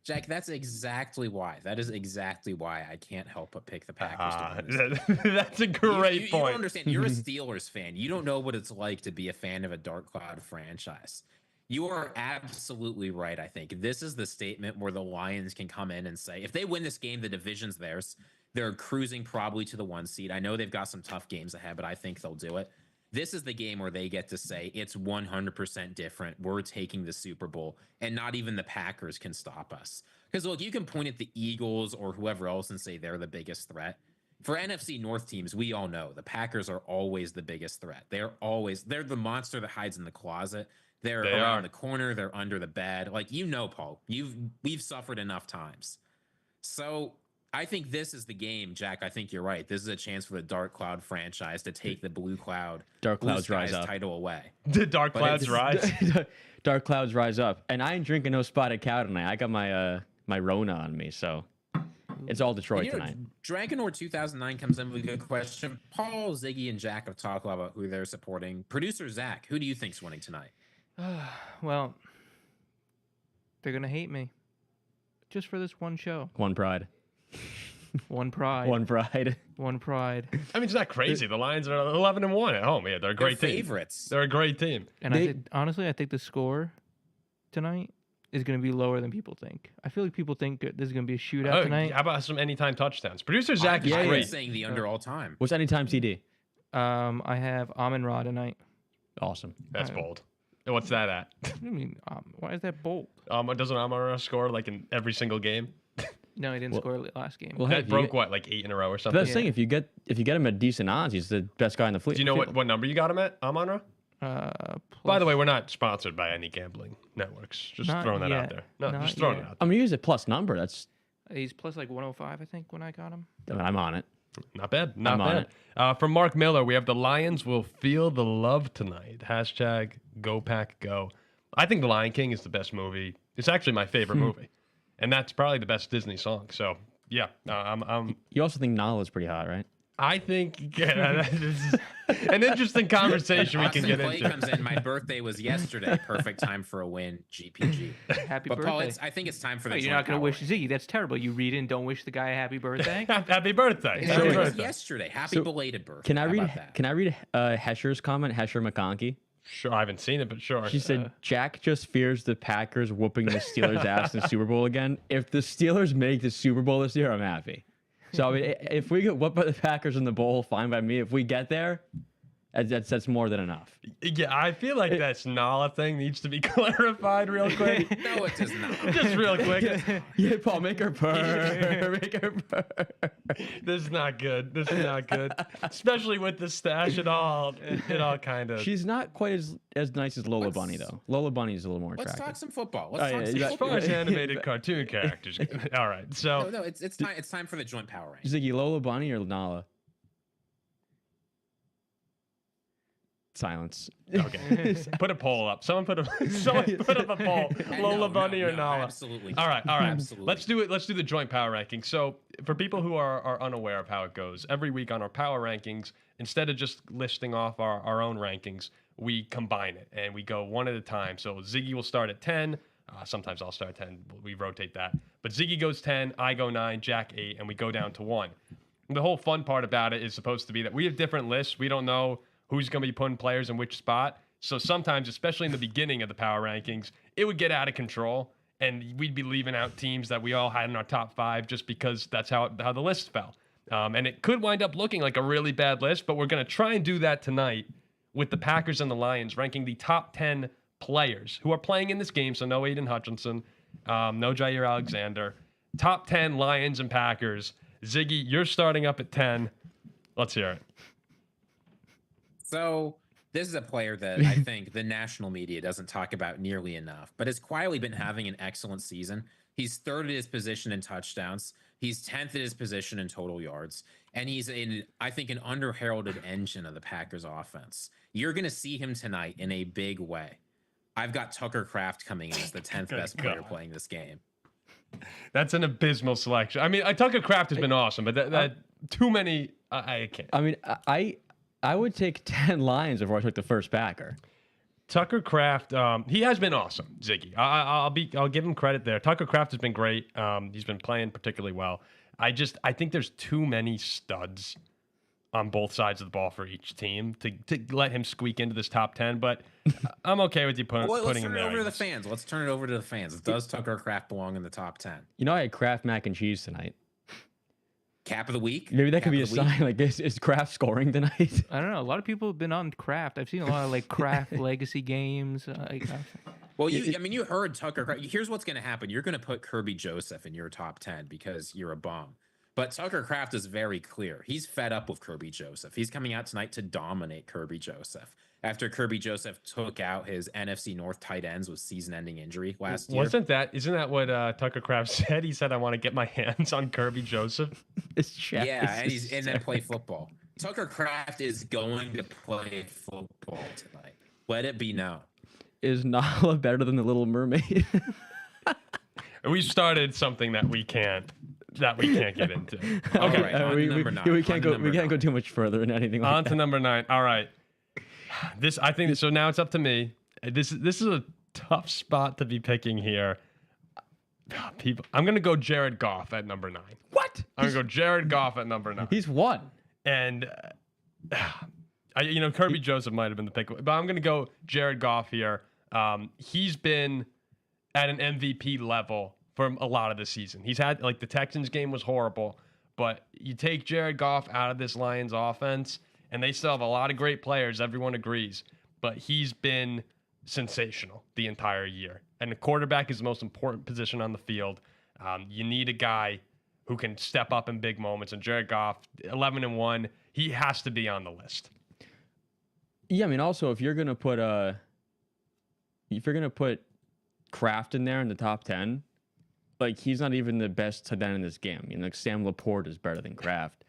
Jack, that's exactly why. That is exactly why I can't help but pick the Packers to win this. That's a great You point. don't understand. You're a Steelers fan. You don't know what it's like to be a fan of a Dark Cloud franchise. You are absolutely right, I think. This is the statement where the Lions can come in and say, if they win this game, the division's theirs. They're cruising probably to the 1 seed. I know they've got some tough games ahead, but I think they'll do it. This is the game where they get to say it's 100% different. We're taking the Super Bowl, and not even the Packers can stop us. Because look, you can point at the Eagles or whoever else and say they're the biggest threat. For NFC North teams, we all know the Packers are always the biggest threat. They're the monster that hides in the closet. They're around the corner. They're under the bed. Like, Paul, we've suffered enough times. So I think this is the game, Jack. I think you're right. This is a chance for the Dark Cloud franchise to take the Blue Clouds rise up title away. The Dark Clouds rise. Dark Clouds rise up, and I ain't drinking no spotted cow tonight. I got my my Rona on me, so it's all Detroit tonight. Dragonor 2009 comes in with a good question. Paul, Ziggy, and Jack have talked a lot about who they're supporting. Producer Zach, who do you think's winning tonight? Well, they're gonna hate me just for this one show. One pride. One pride. One pride. One pride. I mean, it's not crazy. The Lions are 11-1 at home. Yeah, they're a great team. Favorites. They're a great team. And honestly, I think the score tonight is going to be lower than people think. I feel like people think this is going to be a shootout tonight. How about some anytime touchdowns? Producer Zach is I'm great. saying the under all time. What's anytime TD? I have Amon-Ra tonight. Awesome. That's bold. And what's that at? I mean, why is that bold? Doesn't Amon-Ra score like in every single game? No, he didn't score last game. Well, hey, That broke like 8 in a row or something. That's the thing. If you get him at decent odds, he's the best guy in the fleet. Do you know what number you got him at, Amon-Ra? By the way, we're not sponsored by any gambling networks. Just Not throwing that out yet. there. No, Not just throwing yet. it out I mean, use a plus number. That's He's plus like 105, I think, when I got him. I'm on it. there. Not bad. Not I'm on bad. From Mark Miller, we have the Lions will feel the love tonight. Hashtag Go Pack Go. I think The Lion King is the best movie. It's actually my favorite movie. And that's probably the best Disney song. So, yeah, You also think Nala's pretty hot, right? I think this is an interesting conversation we can Austin get Clay into. comes in. My birthday was yesterday. Perfect time for a win. GPG. Happy But birthday. Paul, I think it's time for the. Wait, you're not going to wish Ziggy. That's terrible. You read it and don't wish the guy a happy birthday. Happy birthday. So- Happy It was birthday. yesterday. Happy belated birthday. Can I How read? about that? Can I read Hesher's comment? Hesher McConkey. Sure, I haven't seen it, but sure. She said, "Jack just fears the Packers whooping the Steelers' ass in the Super Bowl again. If the Steelers make the Super Bowl this year, I'm happy. So I mean, if we get whooped by the Packers in the bowl, fine by me. If we get there, that's more than enough. Yeah, I feel like that Nala thing needs to be clarified real quick. No, it does not. Just real quick. Yeah, Paul, make her purr. Make her purr. This is not good. This is not good. Especially with the stash and all. It all kind of. She's not quite as nice as Lola Bunny though. Lola Bunny is a little more Let's attractive. talk some football. Oh, Let's talk yeah, some yeah. As football. far as animated cartoon characters. All right. So. No, it's time. It's time for the joint power rank. Ziggy, Lola Bunny or Nala? Silence. Okay. Put a poll up. Someone put up a poll. Lola Bunny or no, Nala? Absolutely. All right. Absolutely. Let's do it. Let's do the joint power ranking. So, for people who are unaware of how it goes, every week on our power rankings, instead of just listing off our own rankings, we combine it and we go one at a time. So, Ziggy will start at 10. Sometimes I'll start at 10. We rotate that. But Ziggy goes 10, I go 9, Jack 8, and we go down to 1. And the whole fun part about it is supposed to be that we have different lists. We don't know who's going to be putting players in which spot. So sometimes, especially in the beginning of the power rankings, it would get out of control, and we'd be leaving out teams that we all had in our top 5 just because that's how the list fell. And it could wind up looking like a really bad list, but we're going to try and do that tonight with the Packers and the Lions, ranking the top 10 players who are playing in this game. So no Aiden Hutchinson, no Jair Alexander. Top 10 Lions and Packers. Ziggy, you're starting up at 10. Let's hear it. So this is a player that I think the national media doesn't talk about nearly enough, but has quietly been having an excellent season. He's third at his position in touchdowns. He's 10th at his position in total yards. And he's I think, an underheralded engine of the Packers offense. You're going to see him tonight in a big way. I've got Tucker Kraft coming in as the 10th best player playing this game. That's an abysmal selection. I mean, Tucker Kraft has been awesome, but that too many, I can't. I mean, I would take 10 Lions before I took the first Packer. Tucker Kraft, he has been awesome, Ziggy. I'll give him credit there. Tucker Kraft has been great. He's been playing particularly well. I think there's too many studs on both sides of the ball for each team to let him squeak into this top 10, but I'm okay with you putting him there. Let's turn it over to the fans. Let's turn it over to the fans. Does Tucker Kraft belong in the top 10? You know, I had Kraft mac and cheese tonight. Cap of the week? Maybe that could be a sign. Like, is Kraft scoring tonight? I don't know. A lot of people have been on Kraft. I've seen a lot of like Kraft legacy games. Well, you heard Tucker Kraft. Here's what's going to happen. You're going to put Kirby Joseph in your top 10 because you're a bum. But Tucker Kraft is very clear. He's fed up with Kirby Joseph. He's coming out tonight to dominate Kirby Joseph. After Kirby Joseph took out his NFC North tight ends with season-ending injury last year. Isn't that what Tucker Kraft said? He said, "I want to get my hands on Kirby Joseph." Yeah, and then play football. Tucker Kraft is going to play football tonight. Let it be known. Is Nala better than the Little Mermaid? We started something that we can't get into. Okay, right, we can't go too much further in anything. On to number 9. All right. I think so. Now it's up to me. This is a tough spot to be picking here. People, I'm gonna go Jared Goff at number 9. What? I'm gonna go Jared Goff at number 9. He's one. And Kirby Joseph might have been the pick, but I'm gonna go Jared Goff here. He's been at an MVP level for a lot of the season. He's had, like, the Texans game was horrible, but you take Jared Goff out of this Lions offense, and they still have a lot of great players. Everyone agrees, but he's been sensational the entire year. And the quarterback is the most important position on the field. You need a guy who can step up in big moments. And Jared Goff, 11-1, he has to be on the list. Yeah, I mean, also if you're gonna put Kraft in there in the top 10, like, he's not even the best tight end in this game. I mean, like, Sam Laporte is better than Kraft.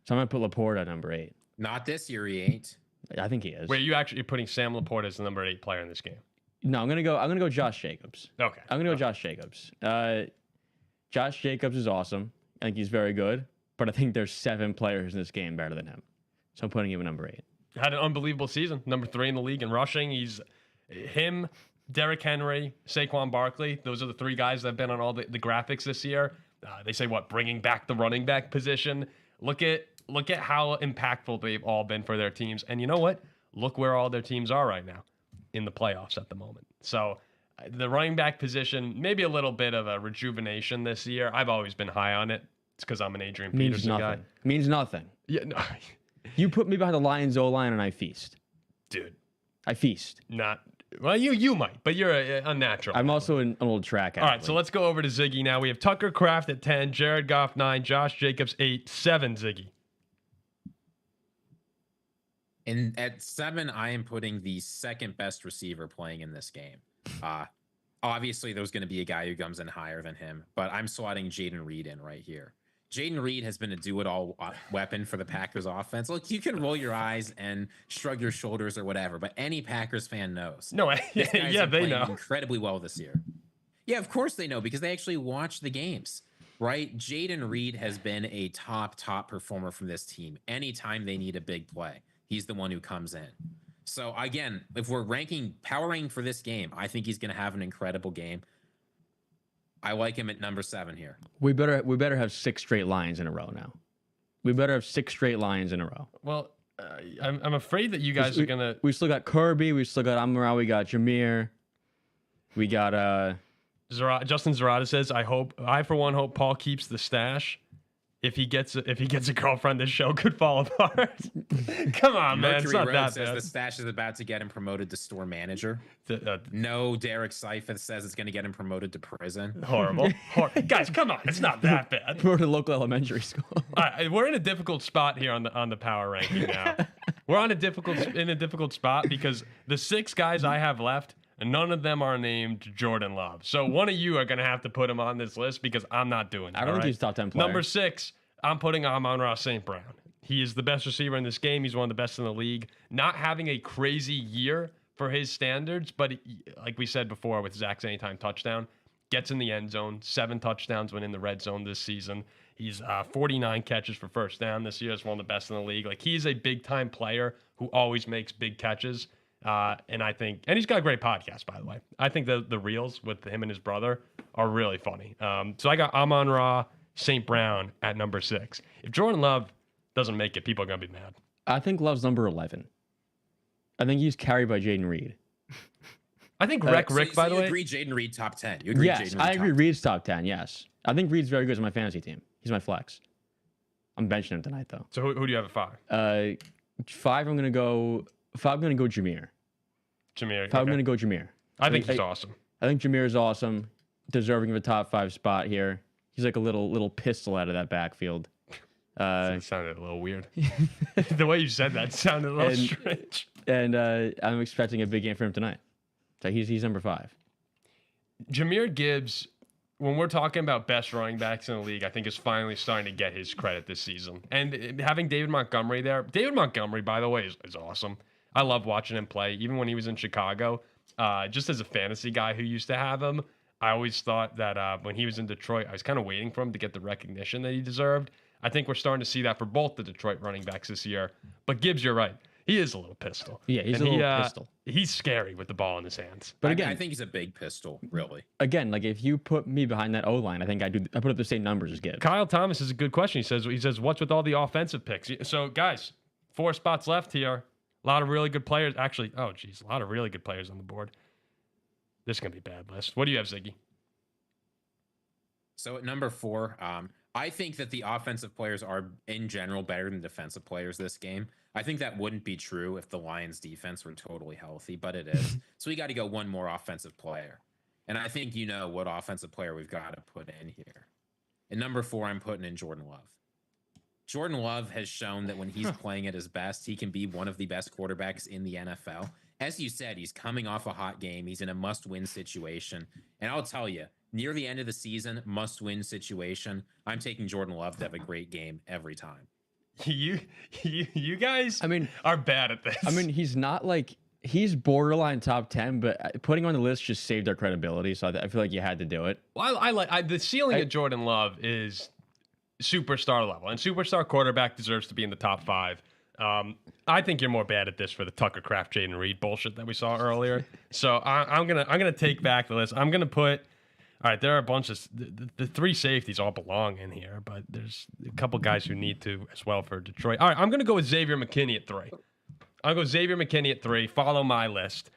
So I'm gonna put Laporte at number 8. Not this year, he ain't. I think he is. Wait, you're putting Sam Laporte as the number 8 player in this game? No, I'm gonna go Josh Jacobs. Okay. I'm gonna go Josh Jacobs. Josh Jacobs is awesome. I think he's very good, but I think there's 7 players in this game better than him. So I'm putting him at number 8. Had an unbelievable season. Number 3 in the league in rushing. He's him, Derrick Henry, Saquon Barkley. Those are the 3 guys that have been on all the graphics this year. They say, bringing back the running back position. Look at how impactful they've all been for their teams. And you know what? Look where all their teams are right now in the playoffs at the moment. So the running back position, maybe a little bit of a rejuvenation this year. I've always been high on it. It's because I'm an Adrian Peterson guy. Means nothing. Yeah, no. You put me behind the Lions O-line and I feast. Dude. I feast. Well, you might, but you're unnatural. I'm also an old track athlete. All right, so let's go over to Ziggy now. We have Tucker Kraft at 10, Jared Goff 9, Josh Jacobs 8, 7, Ziggy. And at 7, I am putting the second best receiver playing in this game. Obviously, there's going to be a guy who comes in higher than him, but I'm slotting Jaden Reed in right here. Jaden Reed has been a do-it-all weapon for the Packers offense. Look, you can roll your eyes and shrug your shoulders or whatever, but any Packers fan knows. No, yeah, they know incredibly well this year. Yeah, of course they know because they actually watch the games, right? Jaden Reed has been a top performer from this team. Anytime they need a big play, he's the one who comes in. So again, if we're power ranking for this game, I think he's going to have an incredible game. I like him at number 7 here. We better have 6 straight Lions in a row now. We better have 6 straight Lions in a row. Well, I'm afraid that you guys are gonna. We still got Kirby. We still got Amara. We got Jameer. We got Justin Zarata says, I for one hope Paul keeps the stash. If he gets a girlfriend, this show could fall apart. Come on, man. It's not that says bad. The stash is about to get him promoted to store manager. No, Derek Seifert says it's going to get him promoted to prison. Horrible. Guys, come on. It's not that bad. We're to local elementary school. We're in a difficult spot here on the power ranking now. We're in a difficult spot because the 6 guys I have left, and none of them are named Jordan Love. So one of you are going to have to put him on this list because I'm not doing it. I don't think he's top 10 player. Number 6, I'm putting Amon-Ra St. Brown. He is the best receiver in this game. He's one of the best in the league. Not having a crazy year for his standards, but like we said before with Zach's anytime touchdown, gets in the end zone, 7 touchdowns when in the red zone this season. He's 49 catches for first down this year. Is one of the best in the league. Like, he's a big-time player who always makes big catches. And he's got a great podcast, by the way. I think the reels with him and his brother are really funny. So I got Amon-Ra St. Brown at number 6. If Jordan Love doesn't make it, people are going to be mad. I think Love's number 11. I think he's carried by Jaden Reed. I think Rick, by the way. You agree Jaden Reed top 10. You agree Yes, I agree Reed's top 10, yes. I think Reed's very good on my fantasy team. He's my flex. I'm benching him tonight, though. So who do you have at 5? 5, I'm going to go Jameer. Jameer. 5, I'm going to go Jameer. I think he's awesome. I think Jameer is awesome. Deserving of a top 5 spot here. He's like a little pistol out of that backfield. It sounded a little weird. The way you said that sounded a little strange. And I'm expecting a big game for him tonight. So he's number 5. Jahmyr Gibbs, when we're talking about best running backs in the league, I think is finally starting to get his credit this season. And having David Montgomery there, David Montgomery, by the way, is awesome. I love watching him play, even when he was in Chicago. Just as a fantasy guy who used to have him, I always thought that when he was in Detroit, I was kind of waiting for him to get the recognition that he deserved. I think we're starting to see that for both the Detroit running backs this year. But Gibbs, you're right. He is a little pistol. Yeah, he's a little pistol. He's scary with the ball in his hands. But again, I think he's a big pistol, really. Again, like if you put me behind that O-line, I think I put up the same numbers as Gibbs. Kyle Thomas is a good question. He says, what's with all the offensive picks? So, guys, 4 spots left here. A lot of really good players. Actually, a lot of really good players on the board. This is going to be a bad list. What do you have, Ziggy? So at number 4, I think that the offensive players are, in general, better than defensive players this game. I think that wouldn't be true if the Lions' defense were totally healthy, but it is. So we got to go one more offensive player. And I think you know what offensive player we've got to put in here. At number 4, I'm putting in Jordan Love. Jordan Love has shown that when he's playing at his best, he can be one of the best quarterbacks in the NFL. As you said, he's coming off a hot game. He's in a must-win situation. And I'll tell you, near the end of the season, must-win situation, I'm taking Jordan Love to have a great game every time. You guys are bad at this. I mean, he's borderline top 10, but putting him on the list just saved our credibility. So I feel like you had to do it. Well, the ceiling of Jordan Love is superstar level, and superstar quarterback deserves to be in the top 5. I think you're more bad at this for the Tucker Kraft, Jaden Reed bullshit that we saw earlier. So I'm gonna take back the list. I'm gonna put. All right, there are a bunch of the 3 safeties all belong in here, but there's a couple guys who need to as well for Detroit. All right, I'm going to go with Xavier McKinney at 3. I'll go Xavier McKinney at 3. Follow my list.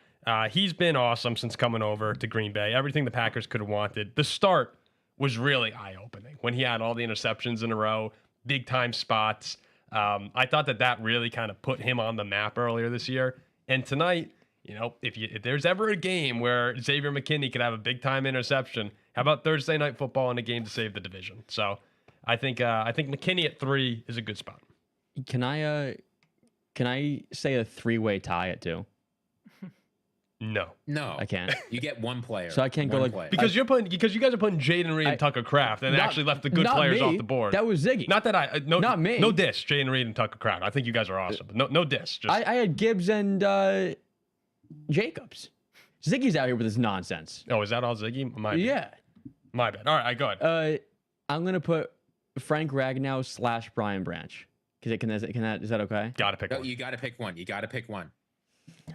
He's been awesome since coming over to Green Bay. Everything the Packers could have wanted. The start was really eye-opening when he had all the interceptions in a row, big-time spots. I thought that really kind of put him on the map earlier this year. And tonight, you know, if there's ever a game where Xavier McKinney could have a big-time interception, how about Thursday Night Football in a game to save the division? So I think McKinney at 3 is a good spot. Can I say a 3-way tie at 2? No, I can't. You get one player. So I can't go because you guys are putting Jaden Reed and Tucker Kraft, and actually left the good players off the board. That was Ziggy. Not me. No diss, Jaden Reed and Tucker Kraft. I think you guys are awesome. No diss. Just I had Gibbs and Jacobs. Ziggy's out here with his nonsense. Oh, is that all Ziggy? Yeah. My bad. All right, go ahead. I'm gonna put Frank Ragnow / Brian Branch. Is that okay? Gotta pick one. You gotta pick one. You gotta pick one.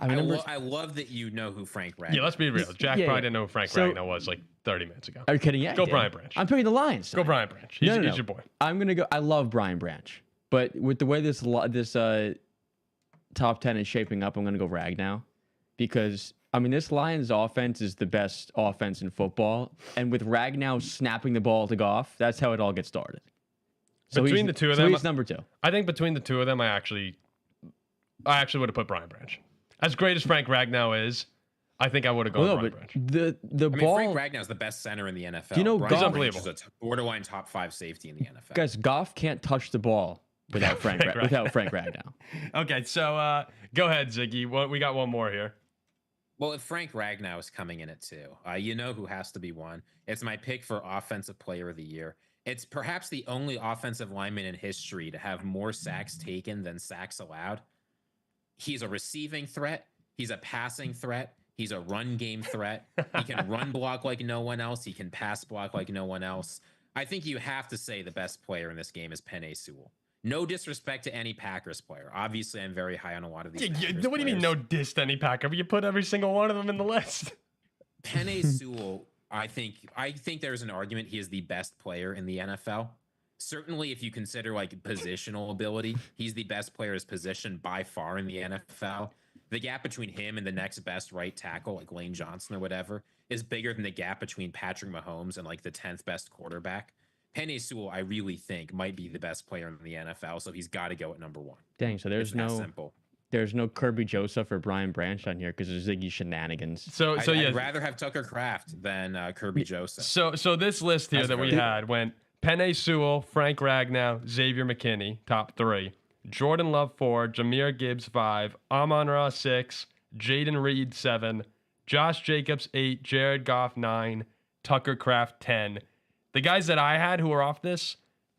I love that you know who Frank Ragnow is. Yeah, let's be real. Jack probably didn't know who Frank Ragnow was like 30 minutes ago. Are you kidding? Yeah. Go Brian Branch. I'm picking the Lions. Go Brian Branch. He's your boy. I'm gonna go. I love Brian Branch, but with the way this top 10 is shaping up, I'm gonna go Ragnow, because this Lions offense is the best offense in football, and with Ragnow snapping the ball to Goff, that's how it all gets started. So between the two of them, he's number 2. I think between the two of them, I actually would have put Brian Branch. As great as Frank Ragnow is, I think I would have gone Brian Branch. The ball. Frank Ragnow is the best center in the NFL. You know, Brian he's unbelievable. Branch is a borderline top 5 safety in the NFL. Guys, Goff can't touch the ball without Frank Ragnow. Okay, so go ahead, Ziggy. We got one more here. Well, if Frank Ragnow is coming in at 2, you know who has to be 1. It's my pick for Offensive Player of the Year. It's perhaps the only offensive lineman in history to have more sacks taken than sacks allowed. He's a receiving threat. He's a passing threat. He's a run game threat. He can run block like no one else. He can pass block like no one else. I think you have to say the best player in this game is Penei Sewell. No disrespect to any Packers player. Obviously, I'm very high on a lot of these. What do you mean no diss to any Packer? You put every single one of them in the list. Penei Sewell, I think there's an argument he is the best player in the NFL. Certainly, if you consider like positional ability, he's the best player at his position by far in the NFL. The gap between him and the next best right tackle, like Lane Johnson or whatever, is bigger than the gap between Patrick Mahomes and like the 10th best quarterback. Penei Sewell, I really think, might be the best player in the NFL, so he's got to go at number 1. Dang, so there's no Kirby Joseph or Brian Branch on here because of Ziggy shenanigans. I'd rather have Tucker Kraft than Kirby Joseph. So this list here that we had went Penei Sewell, Frank Ragnow, Xavier McKinney, top 3. Jordan Love 4, Jahmyr Gibbs 5, Amon-Ra 6, Jaden Reed 7, Josh Jacobs 8, Jared Goff 9, Tucker Kraft 10. The guys that I had who were off this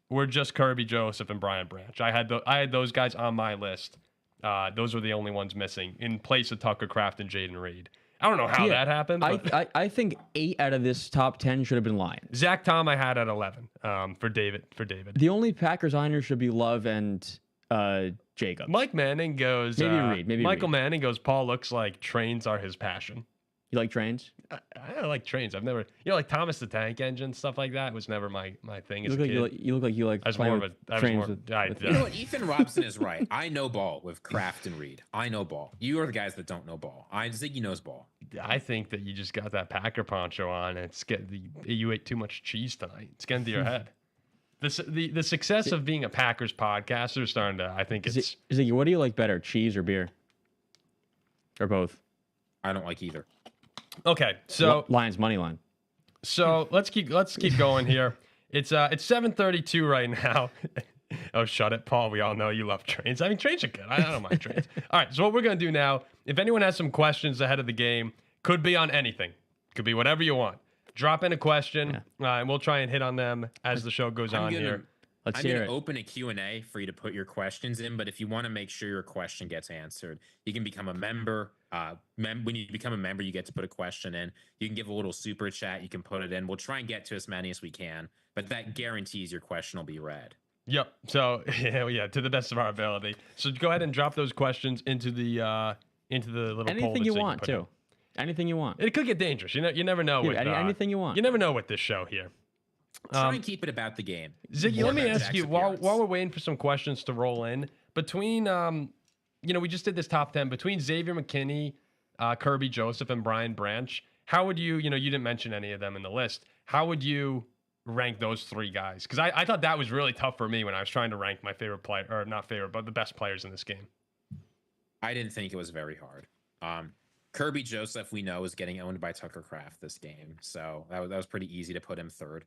were just Kirby Joseph and Brian Branch. I had those guys on my list. Those were the only ones missing in place of Tucker Kraft and Jaden Reed. I don't know how that happened. But I think 8 out of this top 10 should have been Lions. Zach Tom I had at 11 for David. The only Packers Niners should be Love and Jacobs. Mike Manning goes. Maybe Reed. Maybe Michael Reed. Manning goes. Paul looks like trains are his passion. You like trains? I like trains. I've never, like Thomas the Tank Engine, stuff like that was never my thing You as look a like kid. you look like you like. I was playing more of with a. I was trains more. with- You know what? Ethan Robson is right. I know ball with Kraft and Reed. I know ball. You are the guys that don't know ball. Ziggy knows ball. I think that you just got that Packer poncho on, and you ate too much cheese tonight. It's getting to your head. The success of being a Packers podcaster is starting to. I think it's. Ziggy, what do you like better, cheese or beer? Or both? I don't like either. Okay, so Lions money line. So let's keep going here. It's 7:32 right now. Oh, shut it, Paul. We all know you love trains. I mean, trains are good. I don't mind trains. All right, so what we're gonna do now, if anyone has some questions ahead of the game, could be on anything, could be whatever you want. Drop in a question, and we'll try and hit on them as the show goes on here. Let's I'm hear going it. to open a Q&A for you to put your questions in, but if you want to make sure your question gets answered, you can become a member. When you become a member, you get to put a question in. You can give a little super chat. You can put it in. We'll try and get to as many as we can, but that guarantees your question will be read. Yep. So yeah, to the best of our ability. So go ahead and drop those questions into the little poll. Anything you want too. Anything you want. It could get dangerous. You never know. Dude, anything you want. You never know with this show here. Try and keep it about the game. Ziggy, let me ask you, while we're waiting for some questions to roll in, between, we just did this top 10, between Xavier McKinney, Kirby Joseph, and Brian Branch, how would you didn't mention any of them in the list, how would you rank those 3 guys? Because I thought that was really tough for me when I was trying to rank my favorite player, or not favorite, but the best players in this game. I didn't think it was very hard. Kirby Joseph, we know, is getting owned by Tucker Kraft this game, so that was pretty easy to put him 3rd.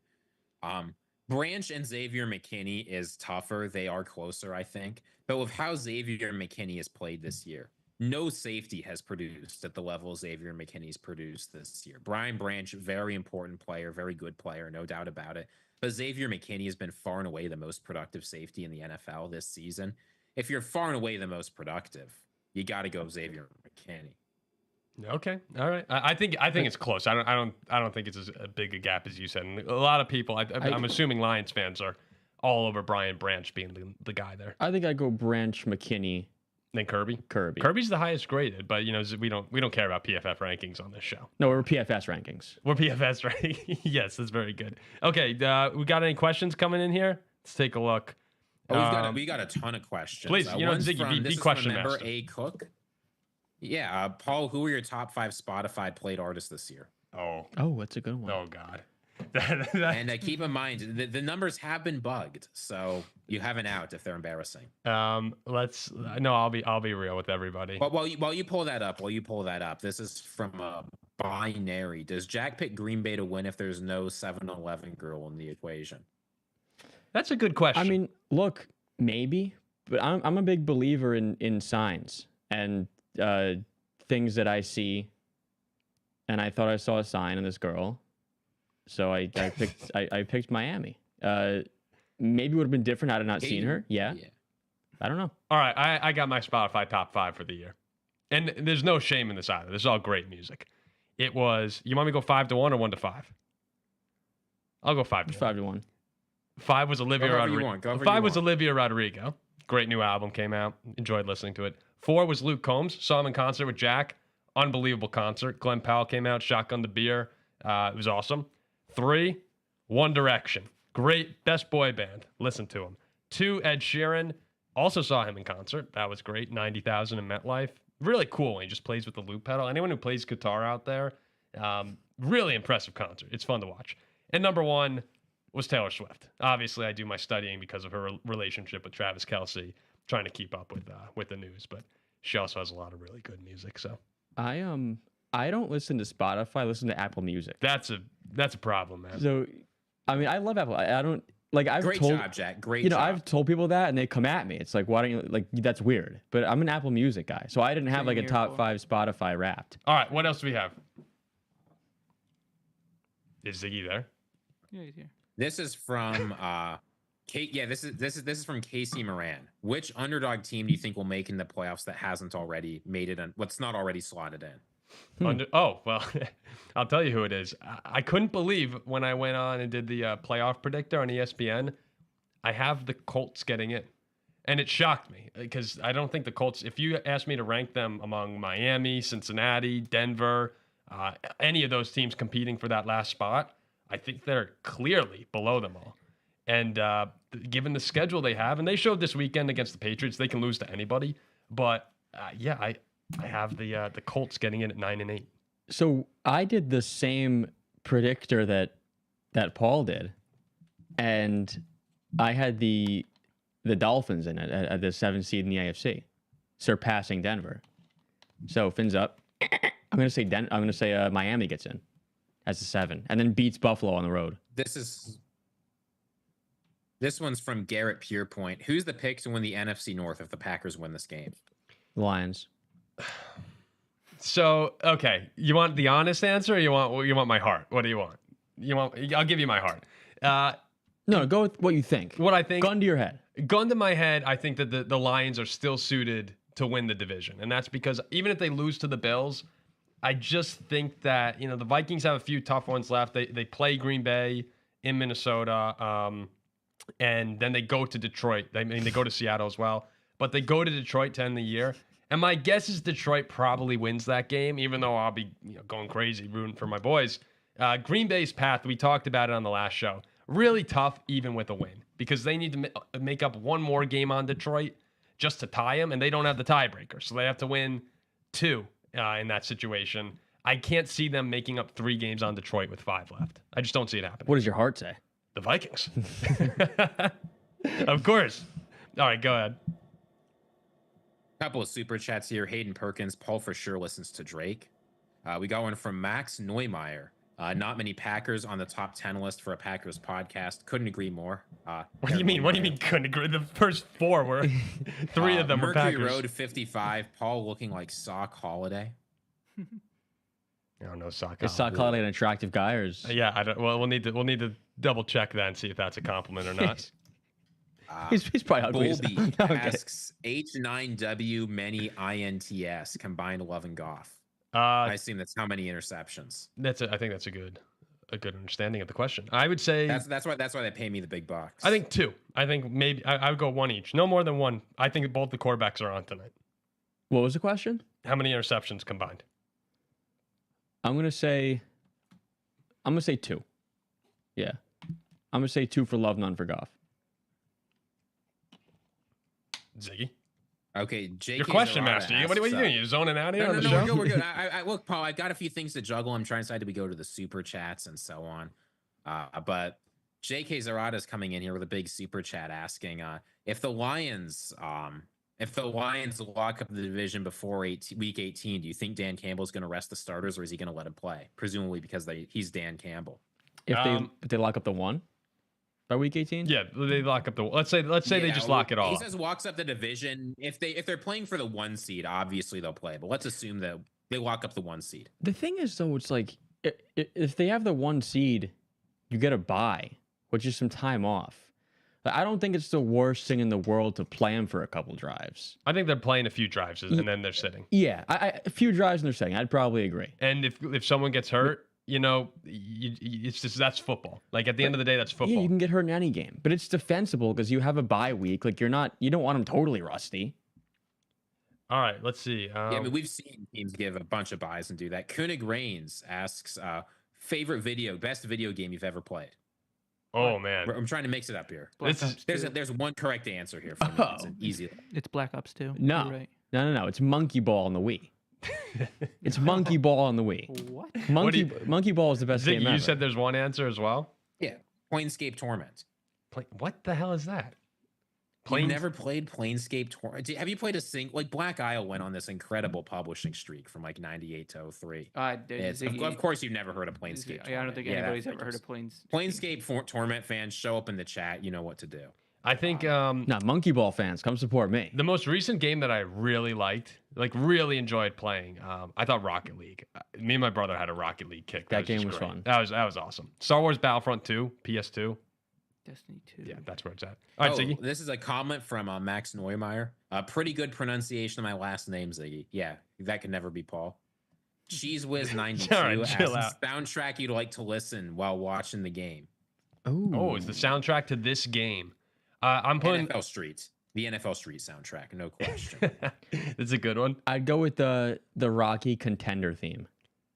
Branch and Xavier McKinney is tougher. They are closer, I think. But with how Xavier McKinney has played this year, no safety has produced at the level Xavier McKinney's produced this year. Brian Branch, very important player, very good player, no doubt about it. But Xavier McKinney has been far and away the most productive safety in the NFL this season. If you're far and away the most productive, you got to go Xavier McKinney. Okay, all right. I think it's close. I don't think it's as big a gap as you said. And a lot of people, I'm assuming Lions fans are all over Brian Branch being the guy there. I think I'd go Branch, McKinney, then Kirby. Kirby's the highest graded, but we don't care about PFF rankings on this show. No, we're PFS rankings. We're PFS rankings. Yes, that's very good. Okay, we got any questions coming in here? Let's take a look. Oh, we got a ton of questions. Please, Ziggy, be question master. Member A Cook. Yeah, Paul, who are your top 5 Spotify played artists this year? Oh, that's a good one. Oh God. And keep in mind the numbers have been bugged, so you have an out if they're embarrassing. I'll be real with everybody. But while you pull that up, this is from a binary. Does Jack pick Green Bay to win if there's no 7-Eleven girl in the equation? That's a good question. I mean, look, maybe, but I'm a big believer in signs and things that I see and I thought I saw a sign in this girl, so I picked I picked Miami. Maybe it would have been different had I not seen her. Yeah. I don't know. All right, I got my Spotify top 5 for the year, and there's no shame in this either. This is all great music. It was. You want me to go 5 to 1 or 1 to 5? I'll go 5 to 1. 5 to 1. 5 was Olivia Rodrigo. 5 was want. Olivia Rodrigo. Great new album came out. Enjoyed listening to it. 4 was Luke Combs. Saw him in concert with Jack. Unbelievable concert. Glenn Powell came out. Shotgun the beer. It was awesome. 3, One Direction. Great. Best boy band. Listen to him. 2, Ed Sheeran. Also saw him in concert. That was great. 90,000 in MetLife. Really cool when he just plays with the loop pedal. Anyone who plays guitar out there, really impressive concert. It's fun to watch. And number 1 was Taylor Swift. Obviously, I do my studying because of her relationship with Travis Kelce, trying to keep up with the news. But she also has a lot of really good music. So I don't listen to Spotify. I listen to Apple Music. that's a problem, man. So, I mean, I love Apple. I don't like. Great job, Jack. Great job. I've told people that, and they come at me. It's like, why don't you like? That's weird. But I'm an Apple Music guy, so I didn't have like a top 5 Spotify Wrapped. All right, what else do we have? Is Ziggy there? Yeah, he's here. This is from Kate. Yeah, this is from Casey Moran. Which underdog team do you think will make in the playoffs that hasn't already made it? What's not already slotted in? Oh, well, I'll tell you who it is. I couldn't believe when I went on and did the playoff predictor on ESPN, I have the Colts getting in. And it shocked me because I don't think the Colts, if you asked me to rank them among Miami, Cincinnati, Denver, any of those teams competing for that last spot, I think they're clearly below them all. And given the schedule they have, and they showed this weekend against the Patriots, they can lose to anybody. But yeah, I have the Colts getting in at 9-8. So I did the same predictor that Paul did, and I had the Dolphins in it at the 7th seed in the AFC, surpassing Denver. So fins up. I'm gonna say Miami gets in as a 7, and then beats Buffalo on the road. This one's from Garrett Purepoint. Who's the pick to win the NFC North if the Packers win this game? Lions. So, okay, you want the honest answer, or you want my heart? What do you want? I'll give you my heart. No, go with what you think. What I think. Gun to your head. Gun to my head, I think that the Lions are still suited to win the division, and that's because even if they lose to the Bills, I just think that the Vikings have a few tough ones left. They play Green Bay in Minnesota, and then they go to Detroit. They go to Seattle as well, but they go to Detroit to end the year. And my guess is Detroit probably wins that game, even though I'll be going crazy rooting for my boys. Green Bay's path, we talked about it on the last show, really tough even with a win because they need to make up one more game on Detroit just to tie them, and they don't have the tiebreaker, so they have to win 2 in that situation. I can't see them making up 3 games on Detroit with 5 left. I just don't see it happening. What does your heart say? The Vikings. Of course. All right, go ahead. Couple of super chats here. Hayden Perkins, Paul for sure listens to Drake. We got one from Max Neumeier. Not many Packers on the top 10 list for a Packers podcast. Couldn't agree more. What do you mean? What do you mean couldn't agree? The first 4 were 3 of them were Mercury Packers. Road 55. Paul looking like Sock Holiday. I don't know, Sock. Is Sock Holiday an attractive guy, or is... Yeah, I don't. Well, we'll need to double check that and see if that's a compliment or not. He's probably ugly. Bolby asks H9W many INTS combined Love and Goff. I assume that's how many interceptions. I think that's a good understanding of the question. I would say that's why they pay me the big bucks. I think 2. I think maybe I would go 1 each. No more than 1. I think both the quarterbacks are on tonight. What was the question? How many interceptions combined? I'm gonna say 2. Yeah, I'm gonna say 2 for Love, none for Goff. Ziggy. Okay, Jake. Your question, Master. What are you doing? You're zoning out here on the show? We're good. Look, Paul, I got a few things to juggle. I'm trying to decide, do we go to the super chats and so on? But J.K. Zarata's coming in here with a big super chat asking if the Lions lock up the division before week 18, do you think Dan Campbell's going to rest the starters, or is he going to let him play? Presumably because he's Dan Campbell. If they lock up the 1 by week 18? Yeah, they lock up the. Let's say they just lock it all. He says walks up the division. If they're playing for the 1 seed, obviously they'll play. But let's assume that They lock up the 1 seed. The thing is, though, it's like if they have the 1 seed, you get a bye, which is some time off. I don't think it's the worst thing in the world to play them for a couple drives. I think they're playing a few drives and then they're sitting. Yeah, a few drives and they're sitting. I'd probably agree. And if someone gets hurt, it's just that's football. Like at the end of the day, that's football. Yeah, you can get hurt in any game, but it's defensible because you have a bye week. Like you don't want them totally rusty. All right, let's see. Yeah, I mean, we've seen teams give a bunch of buys and do that. Koenig Reigns asks, best video game you've ever played. Oh man, I'm trying to mix it up here. There's one correct answer here for me. It's an easy. It's Black Ops 2. No, You're right. no. It's Monkey Ball on the Wii. It's Monkey Ball on the Wii. What? Monkey Ball is the best game ever. You said there's one answer as well. Yeah, Planescape Torment. What the hell is that? You've never played Planescape Torment? Have you played like Black Isle went on this incredible publishing streak from like 98 to 03. Of course, you've never heard of Planescape. I don't think anybody's ever heard of Planescape Torment fans. Show up in the chat. You know what to do. I think Monkey Ball fans, come support me. The most recent game that I really liked, like really enjoyed playing, I thought Rocket League. Me and my brother had a Rocket League kick. That game was fun. That was awesome. Star Wars Battlefront 2, PS2. Destiny 2. Yeah, that's where it's at. All right, Ziggy. This is a comment from Max Neumeier. Pretty good pronunciation of my last name, Ziggy. Yeah, that could never be Paul. Cheese Whiz 92 asks soundtrack you'd like to listen while watching the game. Oh, it's the soundtrack to this game. I'm putting NFL Street. The NFL Street soundtrack, no question. It's a good one. I'd go with the Rocky Contender theme.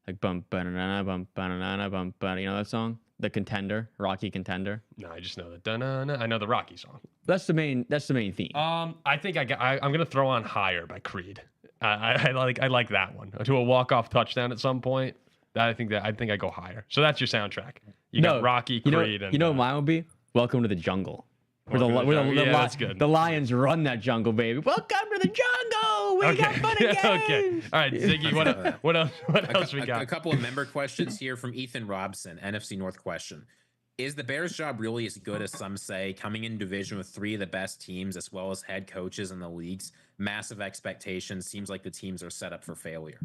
Like bump banana bump banana bump banana. You know that song? The Contender, Rocky Contender. No, I just know the da-na-na. I know the Rocky song. That's the main theme. I think I'm gonna throw on Higher by Creed. I like that one. To a walk-off touchdown at some point. I think I go Higher. So that's your soundtrack. You got Rocky, Creed, and you know what mine would be? Welcome to the Jungle. That's good. The Lions run that jungle, baby. Welcome to the jungle. We got fun and games. Okay. All right, Ziggy. What else we got? A couple of member questions here from Ethan Robson, NFC North question. Is the Bears' job really as good as some say? Coming in division with 3 of the best teams, as well as head coaches in the league's massive expectations, seems like the teams are set up for failure.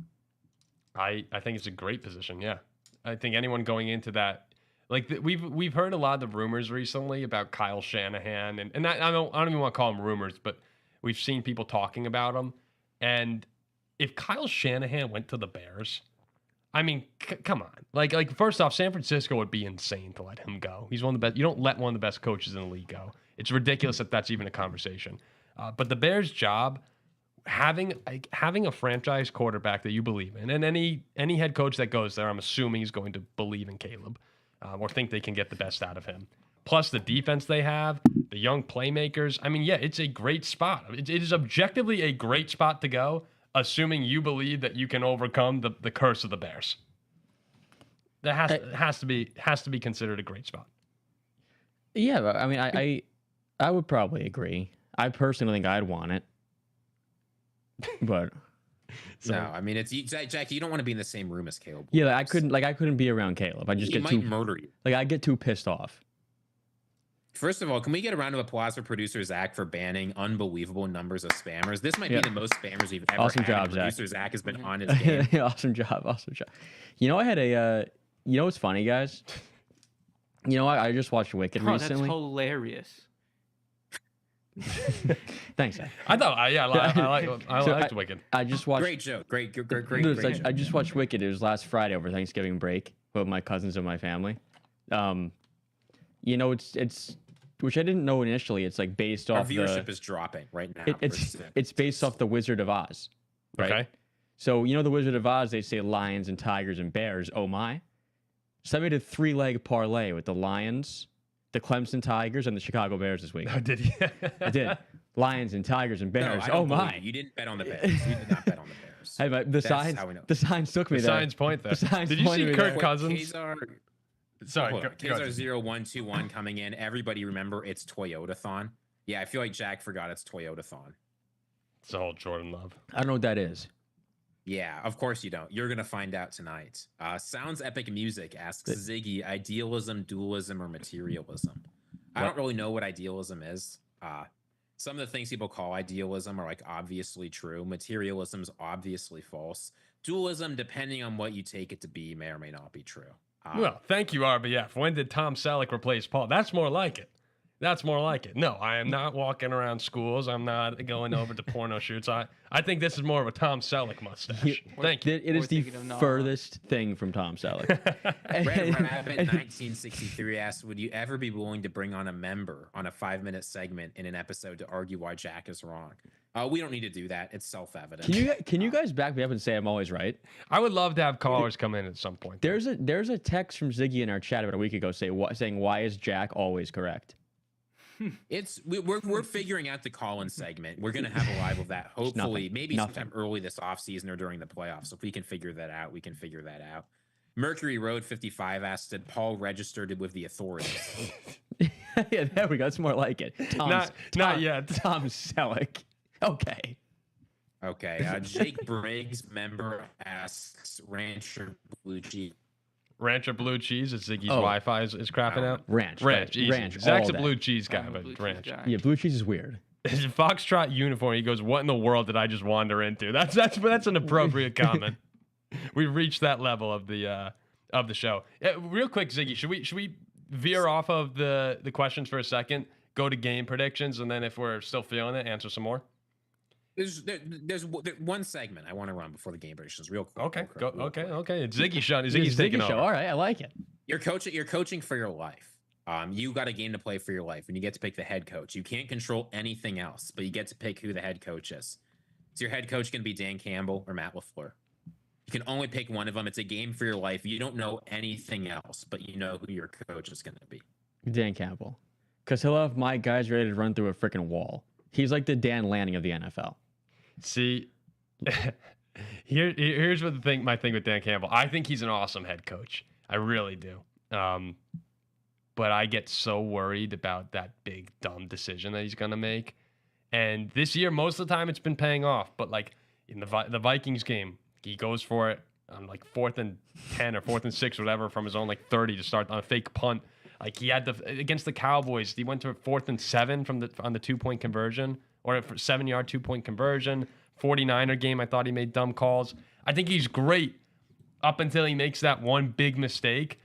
I think it's a great position. Yeah, I think anyone going into that. Like we've heard a lot of the rumors recently about Kyle Shanahan, and I don't even want to call them rumors, but we've seen people talking about him. And if Kyle Shanahan went to the Bears, I mean, come on, like first off, San Francisco would be insane to let him go. He's one of the best. You don't let one of the best coaches in the league go. It's ridiculous that that's even a conversation. But the Bears' job, having a franchise quarterback that you believe in, and any head coach that goes there, I'm assuming is going to believe in Caleb. Or think they can get the best out of him. Plus the defense they have, the young playmakers. I mean, yeah, it's a great spot. It is objectively a great spot to go, assuming you believe that you can overcome the curse of the Bears. That has to be considered a great spot. Yeah, but I mean, I would probably agree. I personally think I'd want it, but. So, no, I mean it's Jackie. You don't want to be in the same room as Caleb. Yeah, I couldn't be around Caleb. I just he might murder you. Like I get too pissed off. First of all, can we get a round of applause for producer Zach for banning unbelievable numbers of spammers? This might be the most spammers we've ever awesome had. Job, producer Zach has been on his game. Awesome job. You know, I had you know what's funny, guys? You know, I just watched Wicked recently. That's hilarious. Thanks, Zach. I thought, I liked Wicked. I just watched. Great joke. Great joke. I just watched Wicked. It was last Friday over Thanksgiving break with my cousins and my family. You know, it's which I didn't know initially. It's like based off. Our viewership is dropping right now. It's based off the Wizard of Oz. Right? Okay. So you know the Wizard of Oz. They say lions and tigers and bears. Oh my! So I made a 3-leg parlay with the Lions, the Clemson Tigers, and the Chicago Bears this week. Oh, did you? I did. Lions and Tigers and Bears. No, my! You didn't bet on the Bears. You did not bet on the Bears. Hey, the signs took me there. Signs point there. Did you see Kirk Cousins? Sorry, Kazar 0121 coming in. Everybody remember it's Toyotathon. Yeah, I feel like Jack forgot it's Toyotathon. It's all Jordan Love. I don't know what that is. Yeah, of course you don't. You're going to find out tonight. Sounds Epic Music asks Ziggy, idealism, dualism, or materialism? I don't really know what idealism is. Some of the things people call idealism are like obviously true. Materialism is obviously false. Dualism, depending on what you take it to be, may or may not be true. Well, thank you, RBF. When did Tom Selleck replace Paul? That's more like it. That's more like it. No, I am not walking around schools. I'm not going over to porno shoots. I think this is more of a Tom Selleck mustache. Thank you. It is the furthest thing from Tom Selleck. Red Rabbit 1963 asks, would you ever be willing to bring on a member on a 5-minute segment in an episode to argue why Jack is wrong? We don't need to do that. It's self-evident. Can you guys back me up and say I'm always right? I would love to have callers come in at some point. There's a text from Ziggy in our chat about a week ago saying why is Jack always correct? We're figuring out the call-in segment. We're gonna have a live of that. Hopefully, maybe sometime early this offseason or during the playoffs. So if we can figure that out, we can figure that out. Mercury Road 55 asked, did Paul registered with the authorities? Yeah, there we go. It's more like it. Not yet. Tom Selleck. Okay. Jake Briggs, member, asks, Rancher Blue Cheese. Rancher blue cheese. Is Ziggy's Wi-Fi is crapping out? Ranch. Easy. Ranch. Zach's a blue cheese guy, but ranch. Yeah, blue cheese is weird. His Foxtrot uniform. He goes, "What in the world did I just wander into?" That's an appropriate comment. We've reached that level of the show. Real quick, Ziggy, should we veer off of the questions for a second? Go to game predictions, and then if we're still feeling it, answer some more. There's one segment I want to run before the game predictions, real quick. Okay, okay. It's Ziggy show. Ziggy's taking over. All right, I like it. You're coaching for your life. You got a game to play for your life, and you get to pick the head coach. You can't control anything else, but you get to pick who the head coach is. Is your head coach going to be Dan Campbell or Matt LaFleur? You can only pick one of them. It's a game for your life. You don't know anything else, but you know who your coach is going to be. Dan Campbell, because he'll have my guys ready to run through a freaking wall. He's like the Dan Lanning of the NFL. See, here's what my thing with Dan Campbell. I think he's an awesome head coach. I really do. But I get so worried about that big dumb decision that he's gonna make. And this year, most of the time, it's been paying off. But like in the Vikings game, he goes for it on like 4th and 10 or 4th and 6, whatever, from his own like 30 to start on a fake punt. Like he had against the Cowboys, he went to 4th and 7 on the 2-point conversion. Or a 7-yard 2-point conversion. 49er game, I thought he made dumb calls. I think he's great up until he makes that one big mistake.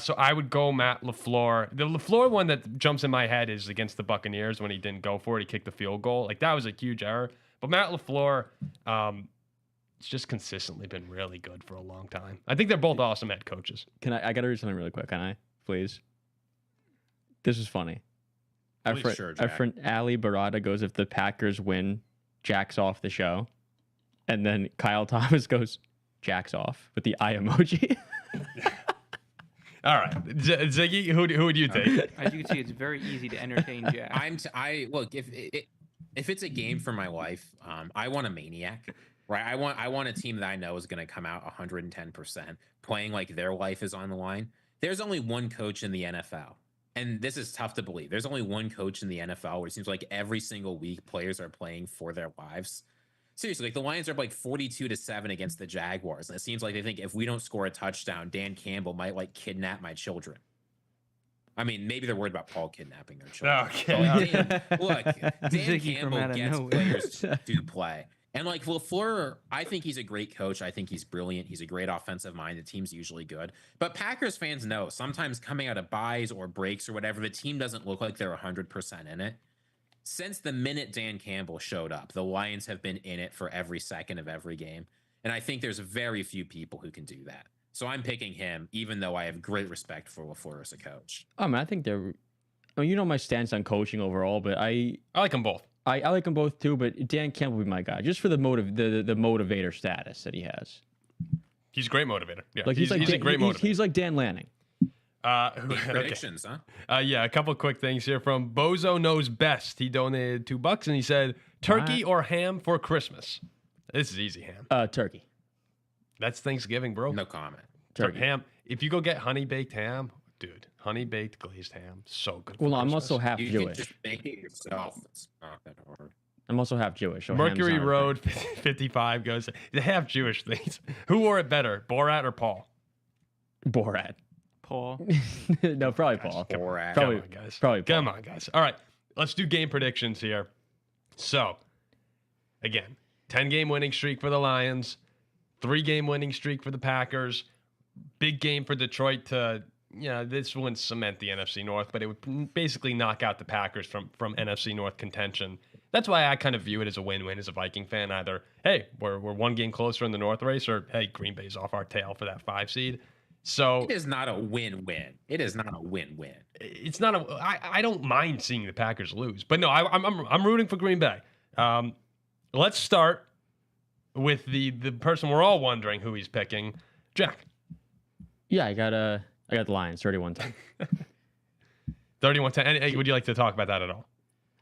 So I would go Matt LaFleur. The LaFleur one that jumps in my head is against the Buccaneers when he didn't go for it. He kicked the field goal. Like, that was a huge error. But Matt LaFleur, it's just consistently been really good for a long time. I think they're both awesome head coaches. I got to read something really quick, can I? Please? This is funny. Our friend Ali Barada goes, if the Packers win, Jack's off the show. And then Kyle Thomas goes, Jack's off with the eye emoji. All right. Ziggy, who would you take? As you can see, it's very easy to entertain Jack. Look, if it's a game for my life, I want a maniac. Right? I want a team that I know is going to come out 110%, playing like their life is on the line. There's only one coach in the NFL. And this is tough to believe. There's only one coach in the NFL where it seems like every single week players are playing for their lives. Seriously, like the Lions are like 42-7 against the Jaguars. And it seems like they think if we don't score a touchdown, Dan Campbell might like kidnap my children. I mean, maybe they're worried about Paul kidnapping their children. Okay. Look, Dan Campbell gets players to play. And like LaFleur, I think he's a great coach. I think he's brilliant. He's a great offensive mind. The team's usually good. But Packers fans know sometimes coming out of buys or breaks or whatever, the team doesn't look like they're 100% in it. Since the minute Dan Campbell showed up, the Lions have been in it for every second of every game. And I think there's very few people who can do that. So I'm picking him, even though I have great respect for LaFleur as a coach. I think they're... you know my stance on coaching overall, but I like them both. I like them both too, but Dan Campbell would be my guy just for the motivator status that he has. He's a great motivator. Yeah, like he's a great motivator. He's like Dan Lanning. Predictions, huh? Yeah, a couple quick things here from Bozo Knows Best. He donated $2 and he said, turkey or ham for Christmas? This is easy, ham. Turkey. That's Thanksgiving, bro. No comment. Turkey. Ham. If you go get honey baked ham, dude, honey baked glazed ham, so good. Well, I'm also half you Jewish. Can just make it yourself. It's not that hard. I'm also half Jewish. So Mercury Road 55 goes, the half Jewish things. Who wore it better, Borat or Paul? Borat. Paul. No, probably Paul. Borat. Come on, guys. Probably Paul. Come on, guys. All right, let's do game predictions here. So, again, 10-game winning streak for the Lions, 3-game winning streak for the Packers. Big game for Detroit to, this wouldn't cement the NFC North, but it would basically knock out the Packers from NFC North contention. That's why I kind of view it as a win-win as a Viking fan. Either, hey, we're one game closer in the North race, or, hey, Green Bay's off our tail for that 5 seed. So it is not a win-win. It is not a win-win. It's not a. I don't mind seeing the Packers lose, but no, I'm rooting for Green Bay. Let's start with the person we're all wondering who he's picking, Jack. Yeah, I got the Lions 31-10. 31-10. Would you like to talk about that at all?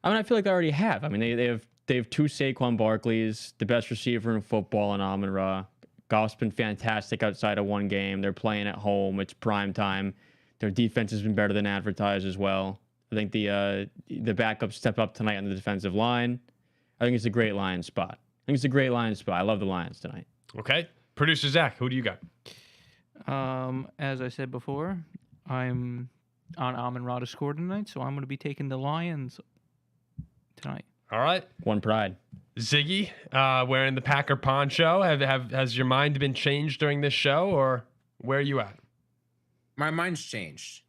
I mean, I feel like they already have. I mean, they have 2 Saquon Barkleys, the best receiver in football, and Amon-Ra. Goff's been fantastic outside of one game. They're playing at home. It's prime time. Their defense has been better than advertised as well. I think the backups step up tonight on the defensive line. I think it's a great Lions spot. I love the Lions tonight. Okay. Producer Zach, who do you got? As I said before, I'm on Amon-Ra to score tonight, so I'm going to be taking the Lions tonight. All right. One pride. Ziggy, wearing the Packer poncho. Has your mind been changed during this show, or where are you at? My mind's changed,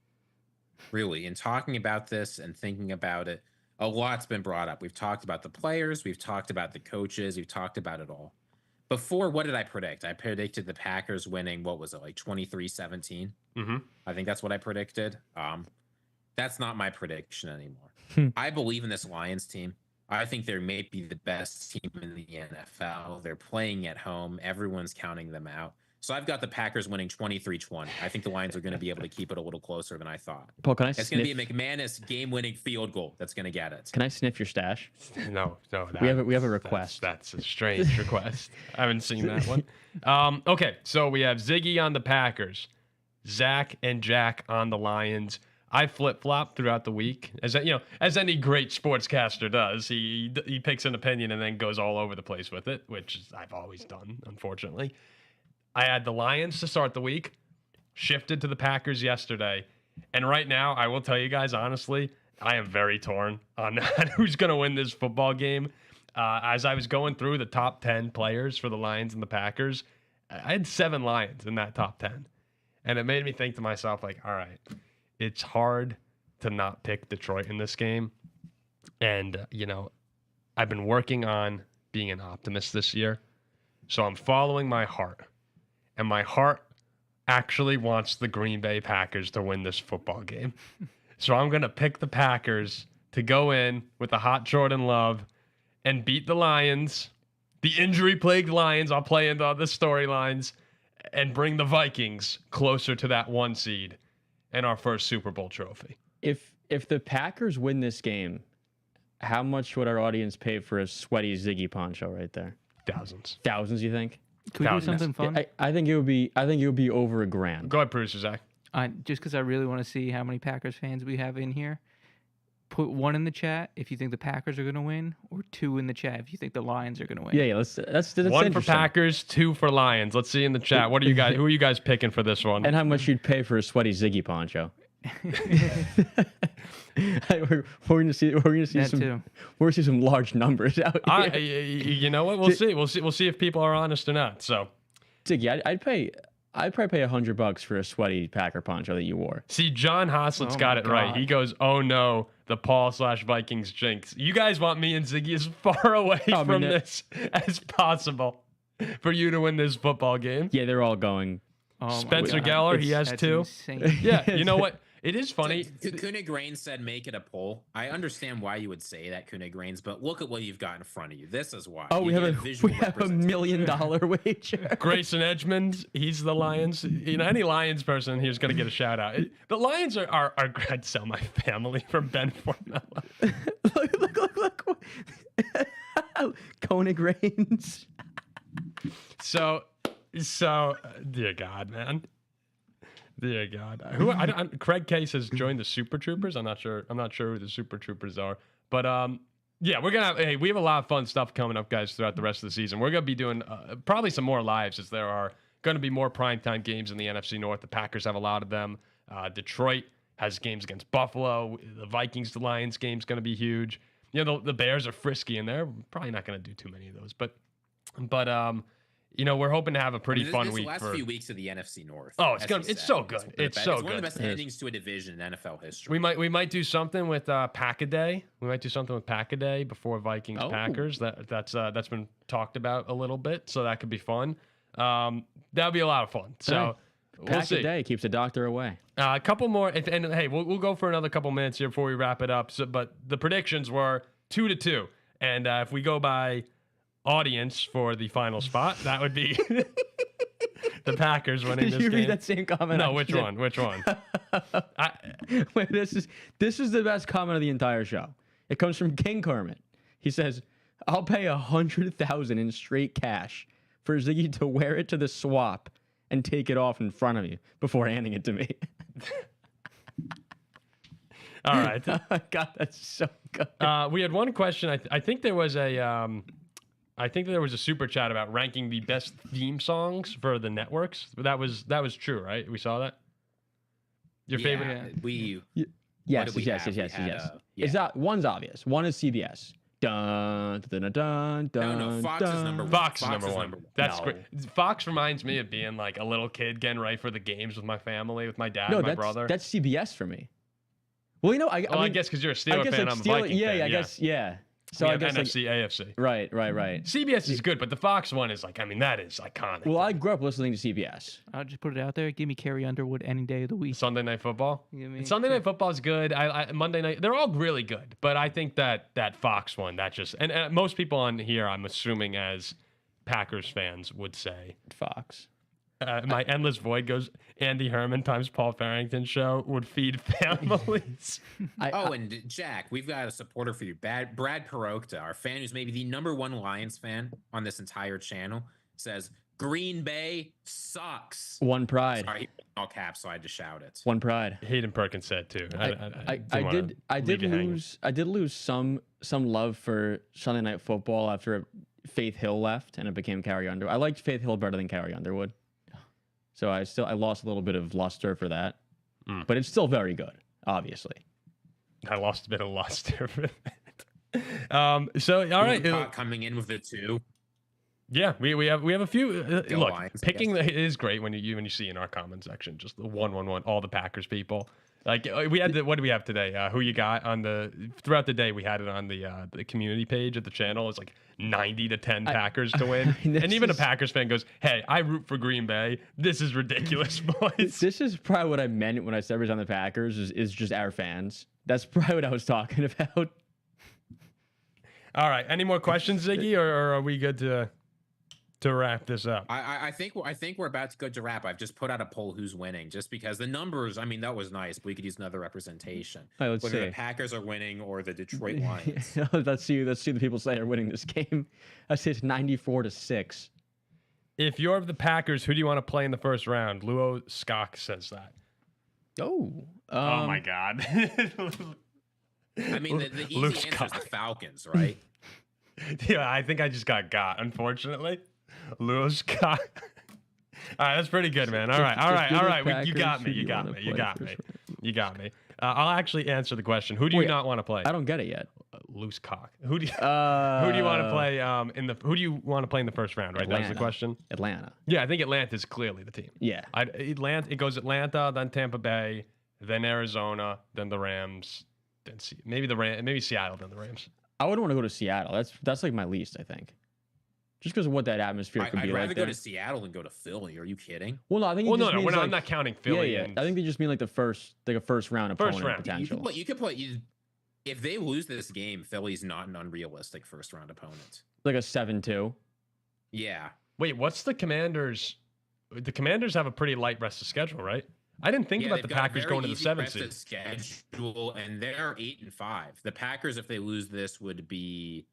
really. In talking about this and thinking about it, a lot's been brought up. We've talked about the players. We've talked about the coaches. We've talked about it all. Before, what did I predict? I predicted the Packers winning, what was it, like 23-17? Mm-hmm. I think that's what I predicted. That's not my prediction anymore. I believe in this Lions team. I think they may be the best team in the NFL. They're playing at home. Everyone's counting them out. So I've got the Packers winning 23-20. I think the Lions are going to be able to keep it a little closer than I thought. Paul, can I It's going to be a McManus game-winning field goal that's going to get it. Can I sniff your stash? No. We have a request. That's a strange request. I haven't seen that one. Okay, so we have Ziggy on the Packers, Zach and Jack on the Lions. I flip-flop throughout the week, as any great sportscaster does. He picks an opinion and then goes all over the place with it, which I've always done, unfortunately. I had the Lions to start the week, shifted to the Packers yesterday, and right now, I will tell you guys, honestly, I am very torn on who's going to win this football game. As I was going through the top 10 players for the Lions and the Packers, I had 7 Lions in that top 10, and it made me think to myself, like, all right, it's hard to not pick Detroit in this game. And, I've been working on being an optimist this year. So I'm following my heart. And my heart actually wants the Green Bay Packers to win this football game. So I'm going to pick the Packers to go in with the hot Jordan Love and beat the Lions, the injury-plagued Lions. I'll play into the storylines and bring the Vikings closer to that 1 seed and our first Super Bowl trophy. If the Packers win this game, how much would our audience pay for a sweaty Ziggy poncho right there? Thousands. Thousands, you think? Could we do something fun? I think it would be over $1,000. Go ahead, producer Zach. Just because I really want to see how many Packers fans we have in here. Put 1 in the chat if you think the Packers are going to win, or 2 in the chat if you think the Lions are going to win. Yeah, that's 1 for Packers, 2 for Lions. Let's see in the chat. What are you guys? Who are you guys picking for this one? And how much you'd pay for a sweaty Ziggy poncho? we're going to see some large numbers out here. You know what? We'll see if people are honest or not. So, Ziggy, I'd probably pay $100 for a sweaty Packer poncho that you wore. See, John Hoslett's got it right. He goes, "Oh no, the Paul/Vikings jinx." You guys want me and Ziggy as far away from this as possible for you to win this football game. Yeah, they're all going. Spencer Geller, he has 2. Insane. Yeah, you know what? It is funny. Koenig Reigns said make it a poll. I understand why you would say that, Koenig Reigns, but look at what you've got in front of you. This is why. Oh, we have $1 million wager. Grayson Edgmond, he's the Lions. Any Lions person here's going to get a shout out. The Lions are I'd sell my family for Ben Fornella. look. Koenig Reigns. So, dear God, man. Dear God. Craig Case has joined the Super Troopers. I'm not sure who the Super Troopers are. But yeah, we have a lot of fun stuff coming up, guys, throughout the rest of the season. We're going to be doing probably some more lives, as there are going to be more primetime games in the NFC North. The Packers have a lot of them. Detroit has games against Buffalo. The Vikings, the Lions game is going to be huge. You know, the Bears are frisky and they're probably not going to do too many of those. But you know, we're hoping to have a pretty fun this week. The last few weeks of the NFC North. Oh, it's so good. It's so good. One of the best endings to a division in NFL history. We might do something with Pack-A-Day. We might do something with Pack-A-Day before Vikings Packers. That's been talked about a little bit, so that could be fun. That'll be a lot of fun. So we'll see. Pack-A-Day keeps the doctor away. A couple more, and hey, we'll go for another couple minutes here before we wrap it up. So, but the predictions were 2-2, and if we go by audience for the final spot, that would be the Packers winning this game. Did you read that same comment? No, which one? Wait, this is the best comment of the entire show. It comes from King Kermit. He says, "I'll pay $100,000 in straight cash for Ziggy to wear it to the swap and take it off in front of you before handing it to me." All right. Oh my God, that's so good. We had one question. I think there was a super chat about ranking the best theme songs for the networks. That was true, right? We saw that. Your favorite? Yes. It's one's obvious. One is CBS. Dun dun dun dun. No, Fox is number one. Fox is number one. That's great. Fox reminds me of being like a little kid getting ready for the games with my family, with my dad, and my brother. That's CBS for me. Well, you know, I guess because you're a Steelers fan, I'm a Viking fan. I guess. So I guess NFC, AFC. Right. CBS is good, but the Fox one is like, I mean, that is iconic. Well, I grew up listening to CBS. I'll just put it out there. Give me Carrie Underwood any day of the week. Sunday Night Football. Sunday Night Football is good. Monday Night, they're all really good, but I think that Fox one, that just and most people on here, I'm assuming as Packers fans would say Fox. My endless void goes Andy Herman times Paul Farrington show would feed families. And Jack, we've got a supporter for you. Brad Perocta, our fan who's maybe the #1 Lions fan on this entire channel, says Green Bay sucks. One pride. Sorry, all caps, so I had to shout it. One pride. Hayden Perkins said too. I did lose some love for Sunday Night Football after Faith Hill left and it became Carrie Underwood. I liked Faith Hill better than Carrie Underwood. So I lost a little bit of luster for that, but it's still very good, obviously. I lost a bit of luster for that. So all right, coming in with the 2. Yeah, we have a few. Look, Lions, picking it is great when you see in our comment section just the 1-1-1 all the Packers people. Like we had what do we have today? Who you got on throughout the day? We had it on the community page of the channel. It's like 90-10 Packers to win, and even a Packers fan goes, "Hey, I root for Green Bay. This is ridiculous, boys." This is probably what I meant when I said it was on the Packers. Is just our fans. That's probably what I was talking about. All right. Any more questions, Ziggy, or are we good to wrap this up? I think we're about to go to wrap. I've just put out a poll who's winning, just because the numbers. I mean, that was nice, but we could use another representation. All right, let's whether see. the Packers are winning or the Detroit Lions. Let's see the people say are winning this game. I say it's 94-6. If you're the Packers, who do you want to play in the first round? Luo Skok says that. Oh my God. I mean, the easy answer is the Falcons, right? Yeah, I think I just got, unfortunately. Luo Skok. All right, that's pretty good, man. All right. You got me. I'll actually answer the question. Who do you not want to play? I don't get it yet. Loose cock. Who do you want to play who do you want to play in the first round, right? Atlanta. That was the question. Atlanta. Yeah, I think Atlanta is clearly the team. Yeah. It goes Atlanta, then Tampa Bay, then Arizona, then the Rams, then maybe Seattle, then the Rams. I wouldn't want to go to Seattle. That's like my least, I think. Just because of what that atmosphere could be like. I'd rather go to Seattle than go to Philly. Are you kidding? Well, no, I think. I'm not counting Philly. Yeah. I think they just mean like a first round opponent round. potential. You could play. If they lose this game, Philly's not an unrealistic first round opponent. Like a 7-2. Yeah. Wait, what's the Commanders? The Commanders have a pretty light rest of schedule, right? I didn't think about the Packers going to the 7th seed. Schedule, and they're 8-5. The Packers, if they lose this, would be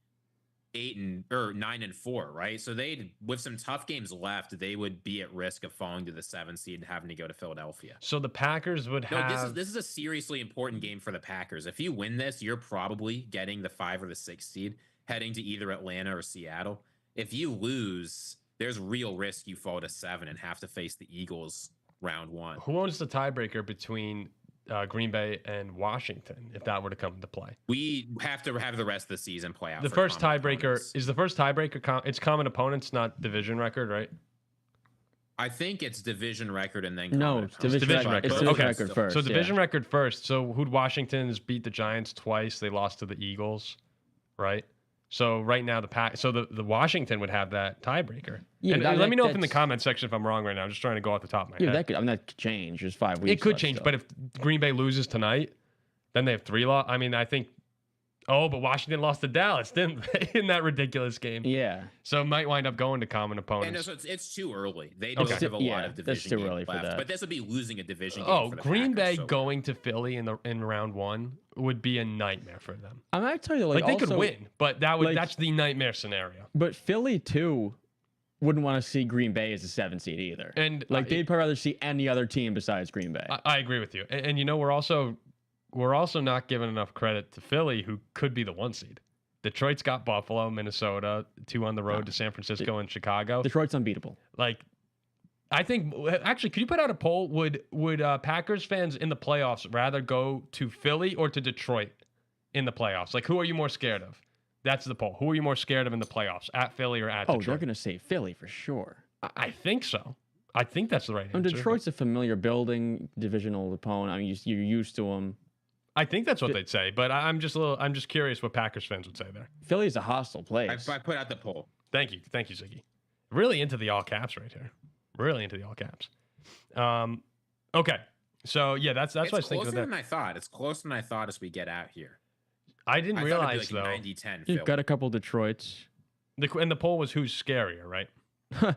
9-4, right? So with some tough games left, they would be at risk of falling to the 7th seed and having to go to Philadelphia. So the Packers would have. No, this is a seriously important game for the Packers. If you win this, you're probably getting the 5 or the 6 seed, heading to either Atlanta or Seattle. If you lose, there's real risk you fall to 7 and have to face the Eagles round 1. Who owns the tiebreaker between Green Bay and Washington if that were to come into play. We have to have the rest of the season play out. The for first common tiebreaker opponents. is the first tiebreaker. It's common opponents, not division record, right? I think it's division record and then No, common it's opponents. division record. It's Okay. division record first. So division yeah. record first. So who'd Washington's beat the Giants twice? They lost to the Eagles, right? So right now the Washington would have that tiebreaker. Yeah, and that- let me know if in the that's- comment section if I'm wrong right now. I'm just trying to go off the top of my Yeah, head. that could change. There's 5 weeks. It could left change, still. but if Green Bay loses tonight, then they have 3 loss. I mean, I think. Oh, but Washington lost to Dallas, didn't they? In that ridiculous game. Yeah. So it might wind up going to common And opponents. so it's too early. They don't Okay. have a lot Yeah, of that's division too games early for left. that. But this would be losing a division game. Oh, for the Green Packers, Bay so going to Philly in round 1 would be a nightmare for them. I might tell you, Like they could also- win, but that's the nightmare scenario. But Philly too wouldn't want to see Green Bay as a 7 seed either. And They'd probably rather see any other team besides Green Bay. I agree with you. And you know, we're also not giving enough credit to Philly, who could be the 1 seed. Detroit's got Buffalo, Minnesota, 2 on the road to San Francisco and Chicago. Detroit's unbeatable. Like, I think actually, could you put out a poll? Would Packers fans in the playoffs rather go to Philly or to Detroit in the playoffs? Like, who are you more scared of? That's the poll. Who are you more scared of in the playoffs, at Philly or at Oh, Detroit? they're gonna say Philly for sure. I think so. I think that's the right answer. Detroit's a familiar building, divisional opponent. I mean, you're used to them. I think that's what they'd say, but I'm just curious what Packers fans would say there. Philly's a hostile place. I put out the poll. Thank you, Ziggy. Really into the all caps right here. Really into the all caps. Okay, so yeah, that's what I was thinking closer of there. than I thought. It's closer than I thought as we get out here. I didn't I realize thought it'd be though. like 90-10 You've Philly. got a couple Detroits. And the poll was who's scarier, right?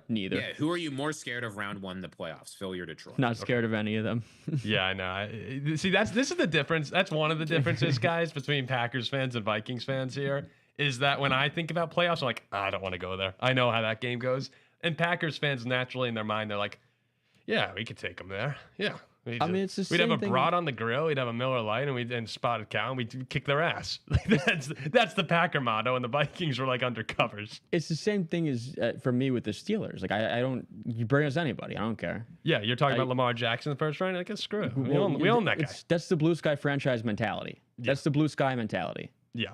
Neither. Yeah, who are you more scared of round 1 in the playoffs, Philly or Detroit? Not scared of any of them. Yeah, I know. See, this is the difference. That's one of the differences, guys, between Packers fans and Vikings fans here. Is that when I think about playoffs, I'm like, I don't want to go there. I know how that game goes. And Packers fans, naturally in their mind, they're like, yeah, we could take them there. Yeah. We'd I mean, it's the we'd have same a thing- brat on the grill. We'd have a Miller Lite and spotted cow, and we'd kick their ass. Like, that's the Packer motto, and the Vikings were like undercovers. It's the same thing as for me with the Steelers. Like I don't. You bring us anybody. I don't care. Yeah, you're talking about Lamar Jackson in the first round. Like, screw it. We Well, own that guy. That's the blue sky franchise mentality. That's the blue sky mentality. Yeah.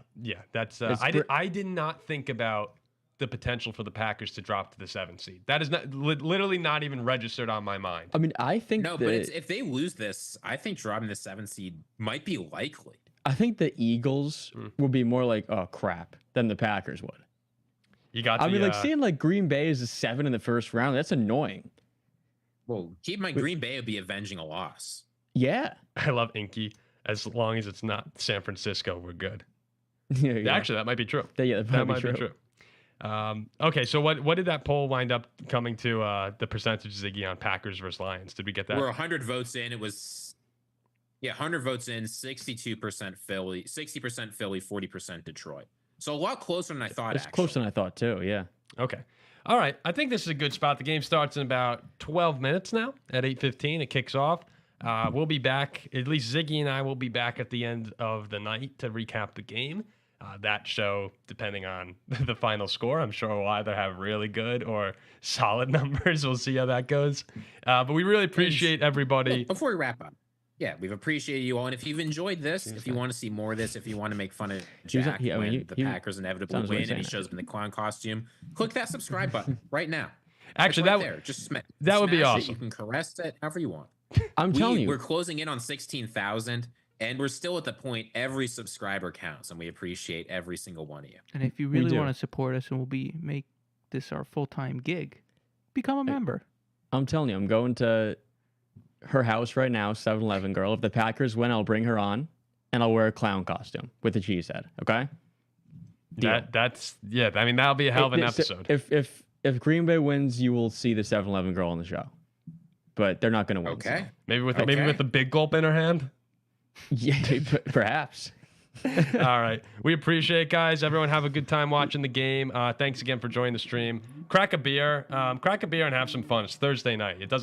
That's It's I did not think about the potential for the Packers to drop to the 7th seed. That is not literally not even registered on my mind. I mean, I think No, but if they lose this, I think dropping the 7th seed might be likely. I think the Eagles would be more like, oh crap, than the Packers would. You got. I mean, like seeing like Green Bay as a 7 in the first round. That's annoying. Well, keep in mind, Green Bay would be avenging a loss. Yeah. I love Inky. As long as it's not San Francisco, we're good. Yeah. Actually, that might be true. Yeah, That might be true. Okay, so what did that poll wind up coming to the percentage, Ziggy, on Packers versus Lions? Did we get that? We're 100 votes in. It was 100 votes in, 62% Philly, 60% Philly, 40% Detroit. So a lot closer than I thought. It's closer than I thought too. Yeah. Okay. All right. I think this is a good spot. The game starts in about 12 minutes now at 8:15. It kicks off. We'll be back. At least Ziggy and I will be back at the end of the night to recap the game. That show, depending on the final score, I'm sure will either have really good or solid numbers. We'll see how that goes. But we really appreciate everybody. Before we wrap up, we've appreciated you all. And if you've enjoyed this, if you want to see more of this, if you want to make fun of Jack when the Packers inevitably win and he shows up in the clown costume, click that subscribe button right now. Actually, right there. Just that would be smash it. awesome. You can caress it however you want. I'm telling you, we're closing in on 16,000. And we're still at the point every subscriber counts, and we appreciate every single one of you. And if you really want to support us and make this our full-time gig, become a member. I'm telling you, I'm going to her house right now, 7-Eleven girl. If the Packers win, I'll bring her on, and I'll wear a clown costume with a cheese head. Okay? That's I mean, that'll be a hell of an episode. If Green Bay wins, you will see the 7-Eleven girl on the show, but they're not going to win. Okay. So. Maybe with a big gulp in her hand. Yeah, perhaps. All right. We appreciate it, guys. Everyone have a good time watching the game. Thanks again for joining the stream. Crack a beer and have some fun. It's Thursday night. It doesn't